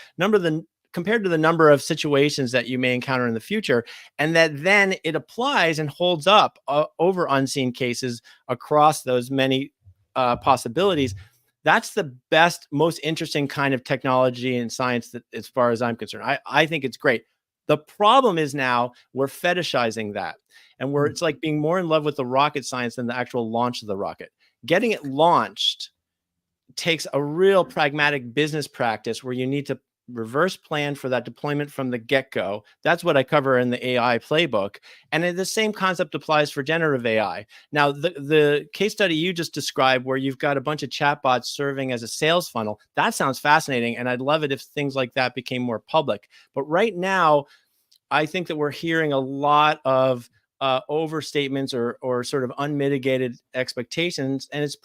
compared to the number of situations that you may encounter in the future, and that then it applies and holds up over unseen cases across those many possibilities. That's the best, most interesting kind of technology and science that, as far as I'm concerned, I think it's great. The problem is now we're fetishizing that, and it's like being more in love with the rocket science than the actual launch of the rocket. Getting it launched takes a real pragmatic business practice where you need to reverse plan for that deployment from the get-go. That's what I cover in the AI Playbook. And the same concept applies for generative AI. Now, the case study you just described, where you've got a bunch of chatbots serving as a sales funnel, that sounds fascinating. And I'd love it if things like that became more public. But right now, I think that we're hearing a lot of overstatements or sort of unmitigated expectations, and it's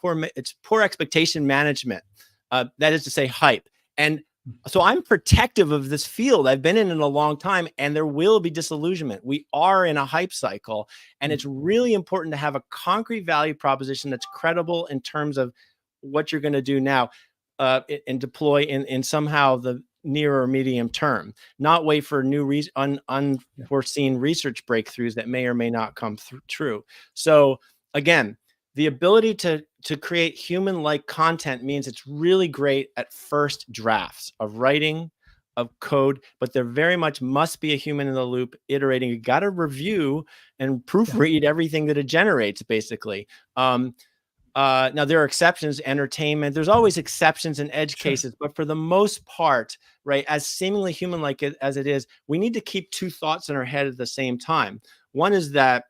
poor expectation management. That is to say, hype. And so I'm protective of this field. I've been in it a long time, and there will be disillusionment. We are in a hype cycle, and it's really important to have a concrete value proposition that's credible in terms of what you're going to do now and deploy in somehow the near or medium term, not wait for new unforeseen research breakthroughs that may or may not come true. So again, the ability to create human-like content means it's really great at first drafts of writing, of code, but there very much must be a human in the loop iterating. You got to review and proofread everything that it generates, basically. Now, there are exceptions, entertainment. There's always exceptions in edge cases, but for the most part, right, as seemingly human-like as it is, we need to keep two thoughts in our head at the same time. One is that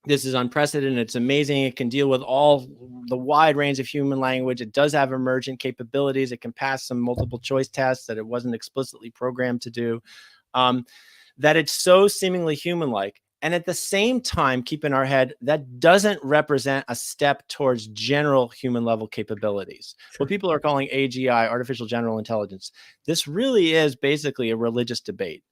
this is unprecedented. It's amazing. It can deal with all the wide range of human language. It does have emergent capabilities. It can pass some multiple choice tests that it wasn't explicitly programmed to do. That it's so seemingly human-like. And at the same time, keep in our head, that doesn't represent a step towards general human level capabilities. What people are calling AGI, artificial general intelligence. This really is basically a religious debate.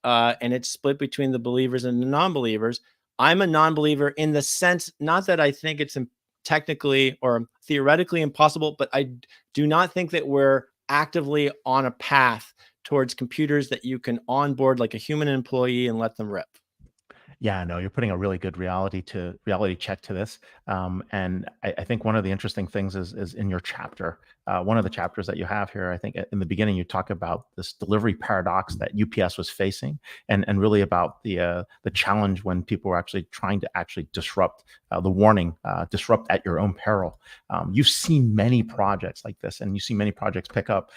And it's split between the believers and the non-believers. I'm a non-believer in the sense, not that I think it's technically or theoretically impossible, but I do not think that we're actively on a path towards computers that you can onboard like a human employee and let them rip. Yeah, no, you're putting a really good reality check to this. And I think one of the interesting things is in your chapter, one of the chapters that you have here, I think in the beginning, you talk about this delivery paradox that UPS was facing, and really about the challenge when people were actually trying to disrupt the warning, disrupt at your own peril. You've seen many projects like this, and you see many projects pick up.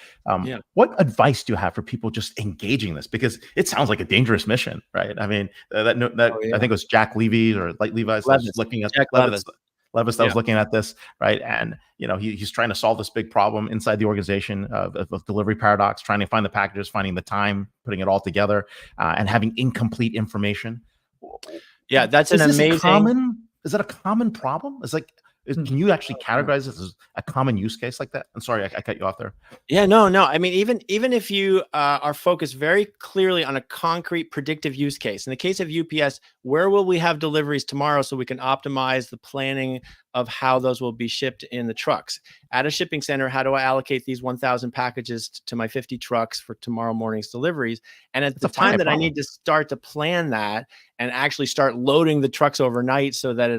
What advice do you have for people just engaging this? Because it sounds like a dangerous mission, right? I mean, I think it was Jack Levy's or like Levi's was looking at Levis that was looking at this, right? And you know, he's trying to solve this big problem inside the organization of delivery paradox, trying to find the packages, finding the time, putting it all together, and having incomplete information. Yeah, that's an amazing. Is that a common problem? It's like, can you actually categorize this as a common use case like that? I'm sorry, I cut you off there. Yeah, no. I mean, even if you are focused very clearly on a concrete predictive use case, in the case of UPS, where will we have deliveries tomorrow so we can optimize the planning of how those will be shipped in the trucks? At a shipping center, how do I allocate these 1,000 packages to my 50 trucks for tomorrow morning's deliveries? And at the time that I need to start to plan that and actually start loading the trucks overnight so that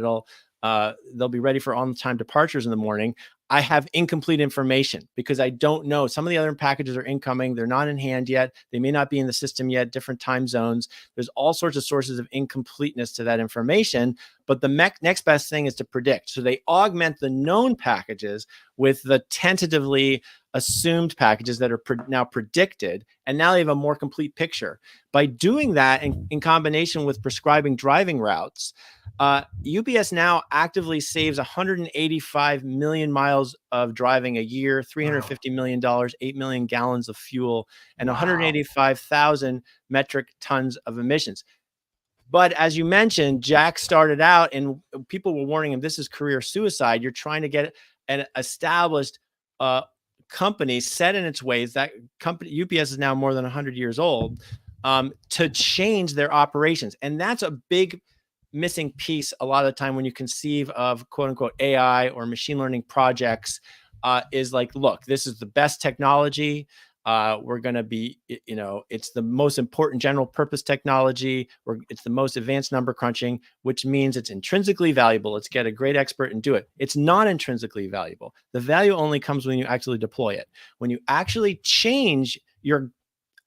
they'll be ready for on-time departures in the morning, I have incomplete information because I don't know. Some of the other packages are incoming. They're not in hand yet. They may not be in the system yet, different time zones. There's all sorts of sources of incompleteness to that information. but the next best thing is to predict. So they augment the known packages with the tentatively assumed packages that are now predicted, and now they have a more complete picture. By doing that in combination with prescribing driving routes, UPS now actively saves 185 million miles of driving a year, $350 million, 8 million gallons of fuel, and 185,000 metric tons of emissions. But as you mentioned, Jack started out and people were warning him, this is career suicide. You're trying to get an established company set in its ways. That company, UPS, is now more than 100 years old, to change their operations. And that's a big missing piece a lot of the time when you conceive of quote unquote AI or machine learning projects, is like, look, this is the best technology. We're going to be, it's the most important general purpose technology. It's the most advanced number crunching, which means it's intrinsically valuable. Let's get a great expert and do it. It's not intrinsically valuable. The value only comes when you actually deploy it. When you actually change your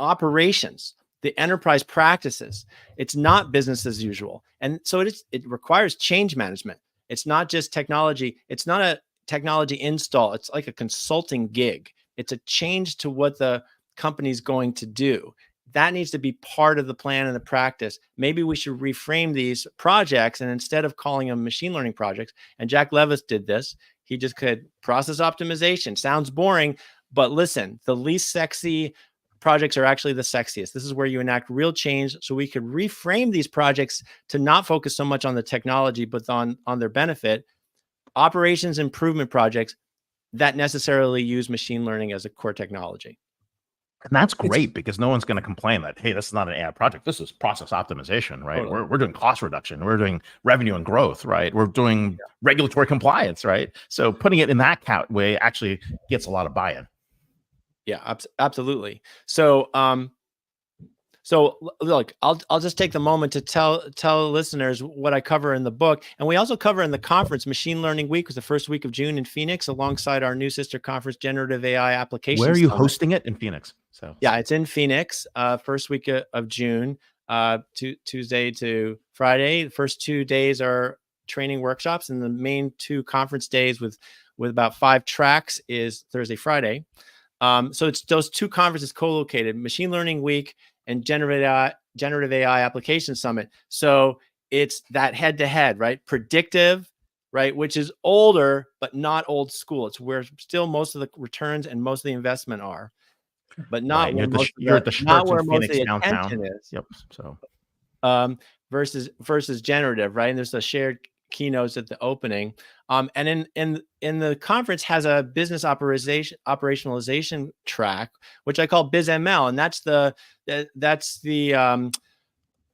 operations, the enterprise practices, it's not business as usual. And so it requires change management. It's not just technology. It's not a technology install. It's like a consulting gig. It's a change to what the company's going to do. That needs to be part of the plan and the practice. Maybe we should reframe these projects, and instead of calling them machine learning projects, and Jack Levis did this, he just could process optimization. Sounds boring, but listen, the least sexy projects are actually the sexiest. This is where you enact real change. So we could reframe these projects to not focus so much on the technology, but on their benefit. Operations improvement projects that necessarily use machine learning as a core technology. And that's great because no one's going to complain that, hey, this is not an AI project. This is process optimization, right? Totally. We're doing cost reduction. We're doing revenue and growth, right? We're doing regulatory compliance, right? So putting it in that way actually gets a lot of buy-in. Yeah, absolutely. So, so look, I'll just take the moment to tell listeners what I cover in the book. And we also cover in the conference. Machine Learning Week was the first week of June in Phoenix, alongside our new sister conference, Generative AI Applications. Where are you Summit. hosting it? In Phoenix. So yeah, it's in Phoenix, first week of June, Tuesday to Friday. The first 2 days are training workshops, and the main 2 conference days with about 5 tracks is Thursday, Friday. So it's those 2 conferences co-located, Machine Learning Week and Generative AI Application Summit. So it's that head-to-head, right? Predictive, right? Which is older, but not old school. It's where still most of the returns and most of the investment are, but not where most of the attention is. Yep. So versus generative, right? And there's the shared keynotes at the opening. And in the conference has a business operationalization track, which I call BizML, and that's the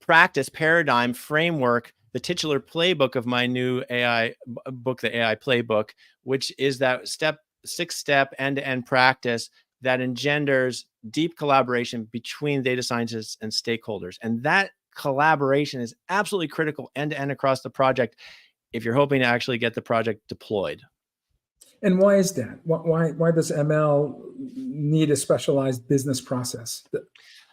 practice paradigm framework, the titular playbook of my new AI book, the AI Playbook, which is that 6-step end-to-end practice that engenders deep collaboration between data scientists and stakeholders. And that collaboration is absolutely critical end-to-end across the project if you're hoping to actually get the project deployed. And why is that? Why does ML need a specialized business process?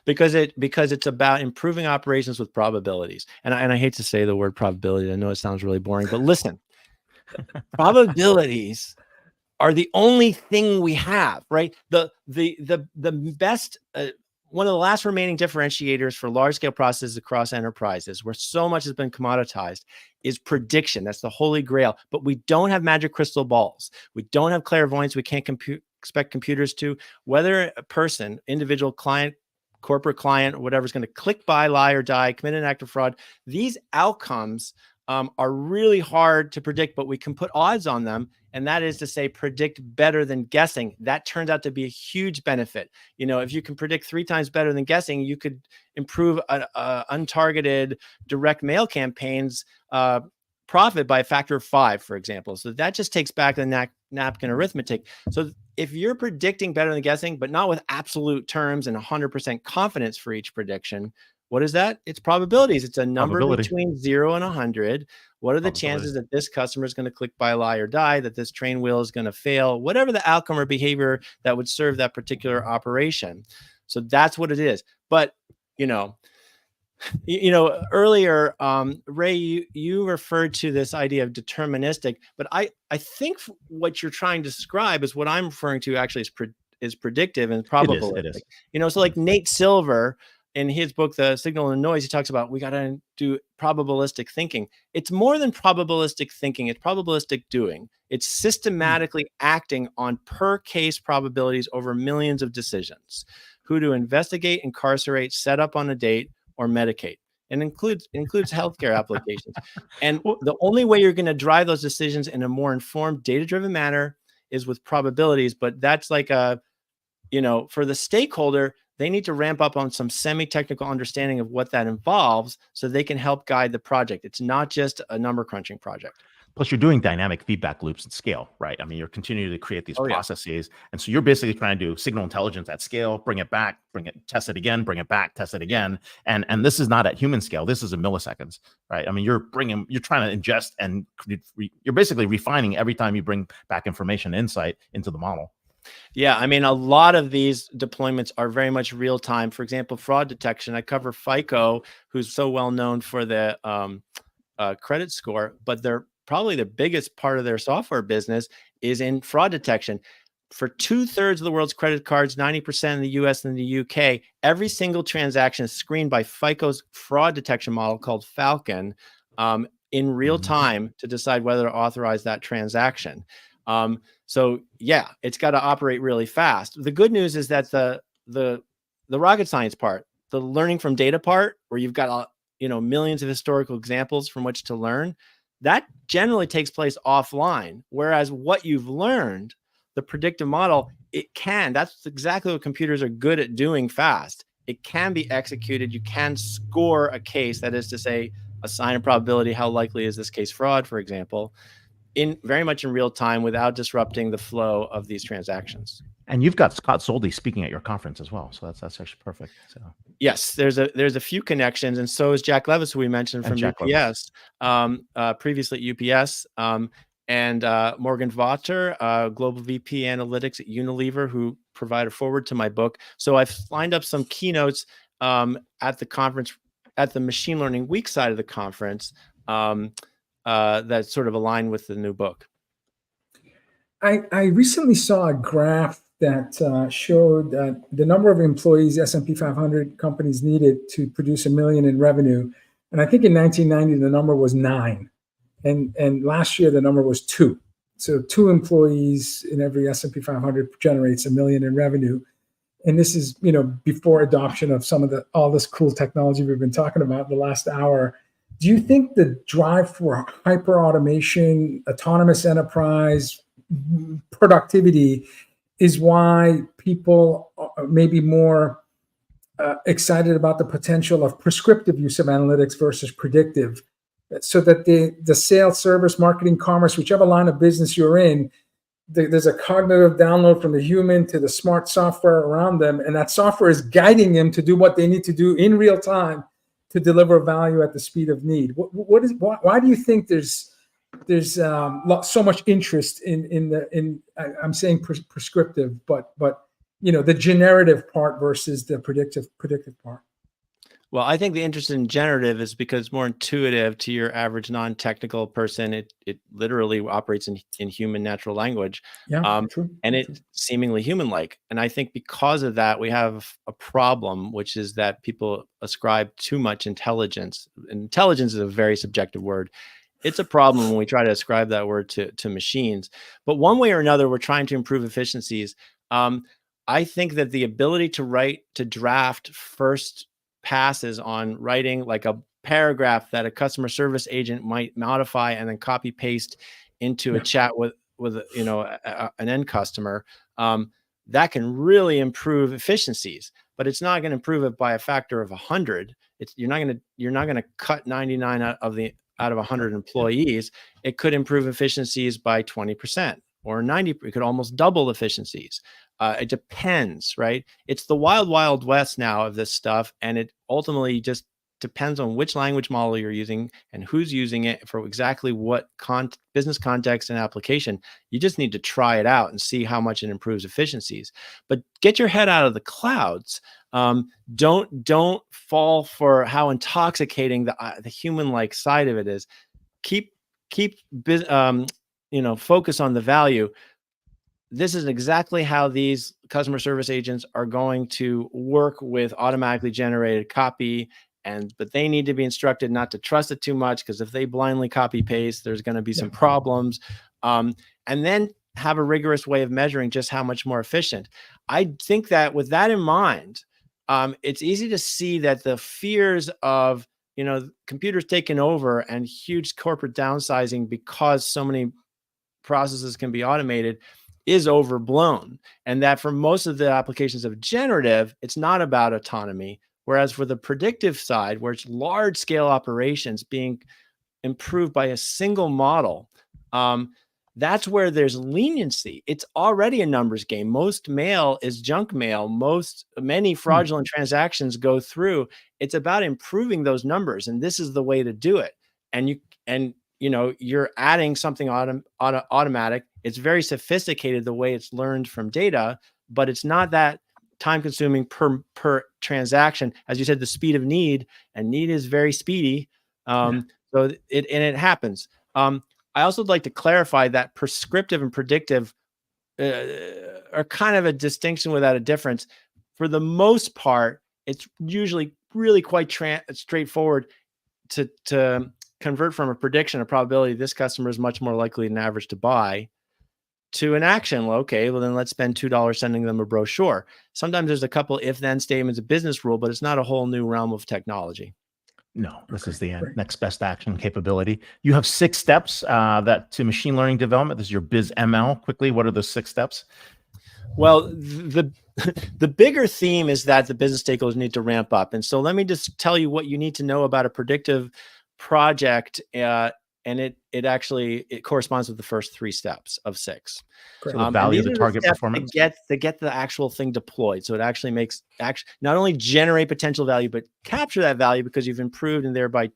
Because it's about improving operations with probabilities. And I hate to say the word probability. I know it sounds really boring, but listen, probabilities are the only thing we have, right? The best, one of the last remaining differentiators for large scale processes across enterprises, where so much has been commoditized, is prediction. That's the holy grail. But we don't have magic crystal balls. We don't have clairvoyance. We can't expect computers to. Whether a person, individual client, corporate client, or whatever, is going to click, buy, lie, or die, commit an act of fraud, these outcomes are really hard to predict, but we can put odds on them. And that is to say, predict better than guessing. That turns out to be a huge benefit. You know, if you can predict 3 times better than guessing, you could improve untargeted direct mail campaigns profit by a factor of 5, for example. So that just takes back the napkin arithmetic. So if you're predicting better than guessing, but not with absolute terms and 100% confidence for each prediction, what is that? It's probabilities. It's a number between 0 and 100. What are the chances that this customer is going to click, buy, lie, or die, that this train wheel is going to fail, whatever the outcome or behavior that would serve that particular operation. So that's what it is. But, you know, Earlier, Ray, you referred to this idea of deterministic, but I think what you're trying to describe is what I'm referring to actually is predictive and probabilistic. It is. So like Nate Silver in his book, The Signal and Noise, he talks about we got to do probabilistic thinking. It's more than probabilistic thinking. It's probabilistic doing. It's systematically acting on per case probabilities over millions of decisions. Who to investigate, incarcerate, set up on a date, or medicate, and includes healthcare applications. And the only way you're going to drive those decisions in a more informed, data-driven manner is with probabilities. But that's like for the stakeholder, they need to ramp up on some semi-technical understanding of what that involves so they can help guide the project. It's not just a number crunching project. Plus, you're doing dynamic feedback loops at scale, right? I mean, you're continuing to create these processes. And so you're basically trying to do signal intelligence at scale, bring it back, test it again, bring it back, test it again. And this is not at human scale. This is in milliseconds, right? I mean, you're trying to ingest and you're basically refining every time you bring back information, insight into the model. Yeah, I mean, a lot of these deployments are very much real time. For example, fraud detection. I cover FICO, who's so well known for the credit score, but they're probably the biggest part of their software business is in fraud detection. For 2/3 of the world's credit cards, 90% in the US and the UK, every single transaction is screened by FICO's fraud detection model called Falcon in real time to decide whether to authorize that transaction. So yeah, it's got to operate really fast. The good news is that the rocket science part, the learning from data part, where you've got millions of historical examples from which to learn, that generally takes place offline. Whereas what you've learned, the predictive model, that's exactly what computers are good at doing fast. It can be executed. You can score a case, that is to say, assign a probability. How likely is this case fraud, for example, very much in real time without disrupting the flow of these transactions. And you've got Scott Soldi speaking at your conference as well. So that's actually perfect. So yes, there's a few connections. And so is Jack Levis, who we mentioned from UPS, previously at UPS, and Morgan Vater, Global VP Analytics at Unilever, who provide a forward to my book. So I've lined up some keynotes at the conference, at the Machine Learning Week side of the conference, that sort of align with the new book. I recently saw a graph that showed the number of employees S&P 500 companies needed to produce $1 million in revenue. And I think in 1990, the number was 9. And last year, the number was 2. So 2 employees in every S&P 500 generates $1 million in revenue. And this is, before adoption of all this cool technology we've been talking about in the last hour. Do you think the drive for hyper automation, autonomous enterprise, productivity is why people may be more excited about the potential of prescriptive use of analytics versus predictive, so that the sales, service, marketing, commerce, whichever line of business you're in, there's a cognitive download from the human to the smart software around them, and that software is guiding them to do what they need to do in real time to deliver value at the speed of need. Why do you think there's so much interest in I'm saying prescriptive, but the generative part versus the predictive part? Well, I think the interest in generative is because it's more intuitive to your average non-technical person. It literally operates in human natural language. Yeah, true. And it's seemingly human-like. And I think because of that, we have a problem, which is that people ascribe too much intelligence. Intelligence is a very subjective word. It's a problem when we try to ascribe that word to machines. But one way or another, we're trying to improve efficiencies. I think that the ability to draft first passes on writing like a paragraph that a customer service agent might modify and then copy paste into a chat with an end customer, that can really improve efficiencies. But it's not going to improve it by a factor of 100. You're not going to cut 99 out of 100 employees. It could improve efficiencies by 20% or 90. It could almost double efficiencies. It depends, right? It's the wild, wild west now of this stuff. And it ultimately just depends on which language model you're using and who's using it for exactly what business context and application. You just need to try it out and see how much it improves efficiencies. But get your head out of the clouds. Don't fall for how intoxicating the human-like side of it is. Keep focus on the value. This is exactly how these customer service agents are going to work with automatically generated copy. But they need to be instructed not to trust it too much, because if they blindly copy paste, there's going to be some problems. And then have a rigorous way of measuring just how much more efficient. I think that with that in mind, it's easy to see that the fears of computers taking over and huge corporate downsizing because so many processes can be automated is overblown, and that for most of the applications of generative, it's not about autonomy. Whereas for the predictive side, where it's large scale operations being improved by a single model, that's where there's leniency. It's already a numbers game. Most mail is junk mail. Many fraudulent transactions go through. It's about improving those numbers, and this is the way to do it. And you're adding something automatic. It's very sophisticated the way it's learned from data, but it's not that time consuming per transaction. As you said, the speed of need, and need is very speedy. So it happens. I also would like to clarify that prescriptive and predictive are kind of a distinction without a difference. For the most part, it's usually really quite straightforward to convert from a prediction, a probability this customer is much more likely than average to buy, to an action. Okay, well then let's spend $2 sending them a brochure. Sometimes there's a couple if-then statements, a business rule, but it's not a whole new realm of technology. No, this is the next best action capability. You have 6 steps to machine learning development. This is your biz ML. Quickly, what are those 6 steps? Well, the bigger theme is that the business stakeholders need to ramp up. And so let me just tell you what you need to know about a predictive project. And it corresponds with the first 3 steps of 6. So the value of the target performance to get the actual thing deployed. So it actually makes not only generate potential value, but capture that value because you've improved and thereby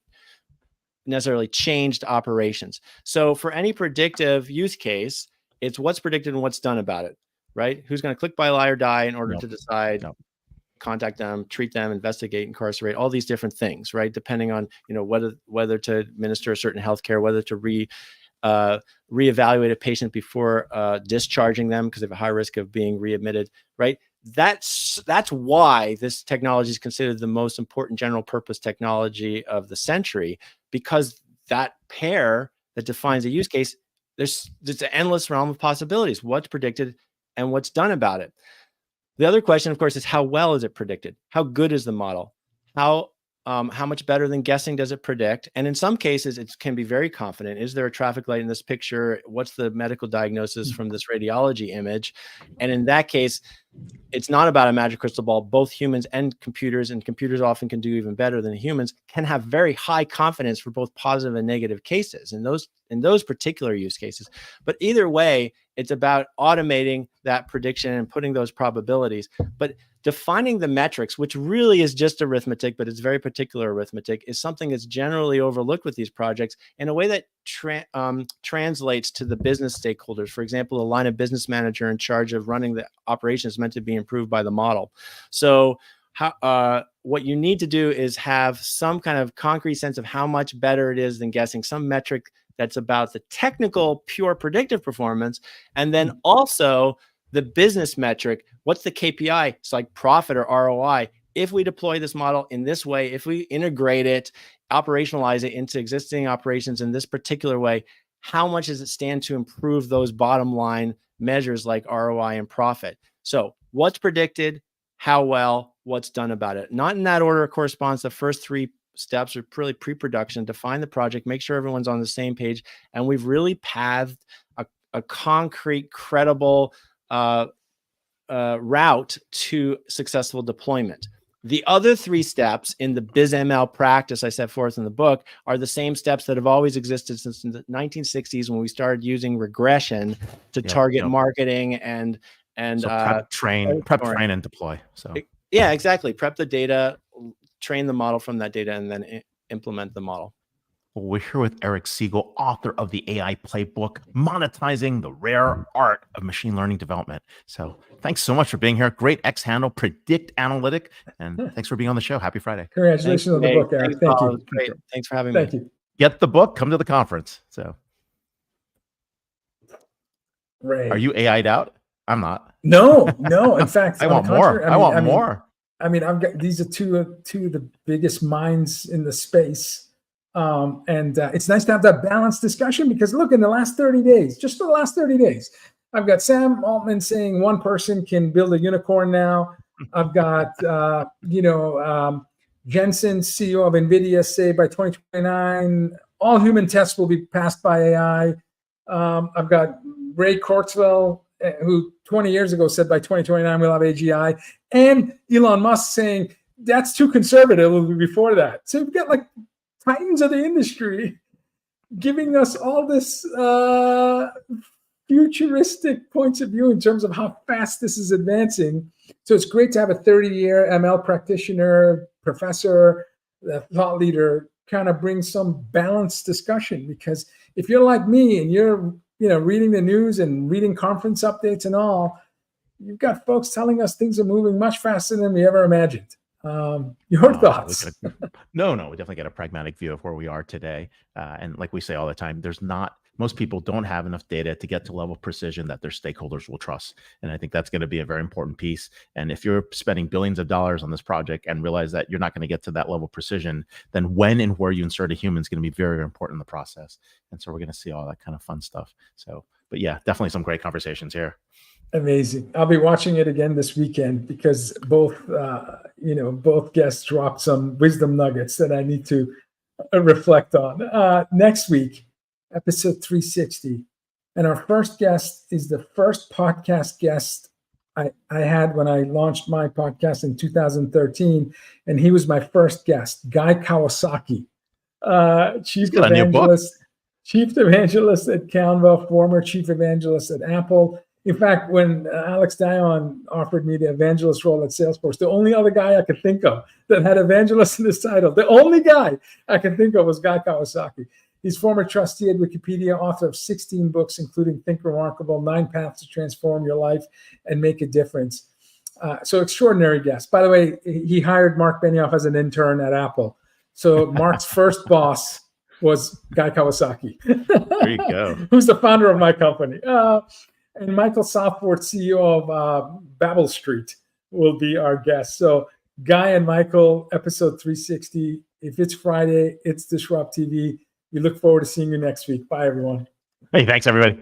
necessarily changed operations. So for any predictive use case, it's what's predicted and what's done about it, right? Who's going to click, buy, lie, or die in order to decide, contact them, treat them, investigate, incarcerate, all these different things, right? Depending on, whether to administer a certain healthcare, whether to reevaluate a patient before discharging them because they have a high risk of being readmitted, right? That's why this technology is considered the most important general purpose technology of the century, because that pair that defines a use case, there's an endless realm of possibilities, what's predicted and what's done about it. The other question, of course, is how well is it predicted? How good is the model? How much better than guessing does it predict? And in some cases, it can be very confident. Is there a traffic light in this picture? What's the medical diagnosis from this radiology image? And in that case, it's not about a magic crystal ball. Both humans and computers often can do even better than humans, can have very high confidence for both positive and negative cases in those particular use cases. But either way, it's about automating that prediction and putting those probabilities. But defining the metrics, which really is just arithmetic, but it's very particular arithmetic, is something that's generally overlooked with these projects in a way that translates to the business stakeholders. For example, a line of business manager in charge of running the operation is meant to be improved by the model. So what you need to do is have some kind of concrete sense of how much better it is than guessing, some metric that's about the technical, pure predictive performance, and then also the business metric. What's the KPI? It's like profit or ROI. If we deploy this model in this way, if we integrate it, operationalize it into existing operations in this particular way, how much does it stand to improve those bottom line measures like ROI and profit? So what's predicted, how well, what's done about it? Not in that order, it corresponds. The first 3 steps are really pre-production, define the project, make sure everyone's on the same page. And we've really pathed a concrete, credible route to successful deployment. The other 3 steps in the BizML practice I set forth in the book are the same steps that have always existed since the 1960s when we started using regression to target marketing and so prep, train, and deploy. So yeah, exactly. Prep the data, train the model from that data, and then implement the model. We're here with Eric Siegel, author of the AI Playbook, Monetizing the Rare Art of Machine Learning Development. So thanks so much for being here. Great X handle, Predict Analytic, and thanks for being on the show. Happy Friday. Congratulations on the book, Eric. Thank you. Great. Thanks for having me. Thank you. Get the book, come to the conference. So Ray. Are you AI'd out? I'm not. No. In fact, I want more. I want more. I mean, I've got, these are two of the biggest minds in the space. And it's nice to have that balanced discussion, because look, in the last 30 days, just for the last 30 days, I've got Sam Altman saying one person can build a unicorn now. I've got, Jensen, CEO of NVIDIA, say by 2029, all human tests will be passed by AI. I've got Ray Kurzweil, who 20 years ago said by 2029 we'll have AGI, and Elon Musk saying that's too conservative before that. So you've got like titans of the industry giving us all this futuristic points of view in terms of how fast this is advancing. So it's great to have a 30-year ML practitioner, professor, thought leader kind of bring some balanced discussion, because if you're like me and you're reading the news and reading conference updates and all, you've got folks telling us things are moving much faster than we ever imagined. Your thoughts? No, we definitely get a pragmatic view of where we are today. And like we say all the time, most people don't have enough data to get to level of precision that their stakeholders will trust. And I think that's going to be a very important piece. And if you're spending billions of dollars on this project and realize that you're not going to get to that level of precision, then when and where you insert a human is going to be very, very important in the process. And so we're going to see all that kind of fun stuff. So, but yeah, definitely some great conversations here. Amazing. I'll be watching it again this weekend, because both guests dropped some wisdom nuggets that I need to reflect on. Next week, episode 360. And our first guest is the first podcast guest I had when I launched my podcast in 2013. And he was my first guest, Guy Kawasaki, chief evangelist at Canva, former chief evangelist at Apple. In fact, when Alex Dion offered me the evangelist role at Salesforce, the only other guy I could think of that had evangelist in his title, the only guy I could think of was Guy Kawasaki. He's former trustee at Wikipedia, author of 16 books, including Think Remarkable, 9 Paths to Transform Your Life and Make a Difference. So extraordinary guest. By the way, he hired Mark Benioff as an intern at Apple. So Mark's first boss was Guy Kawasaki. There you go. Who's the founder of my company. And Michael Southport, CEO of Babel Street, will be our guest. So Guy and Michael, episode 360. If it's Friday, it's DisrupTV. We look forward to seeing you next week. Bye, everyone. Hey, thanks, everybody.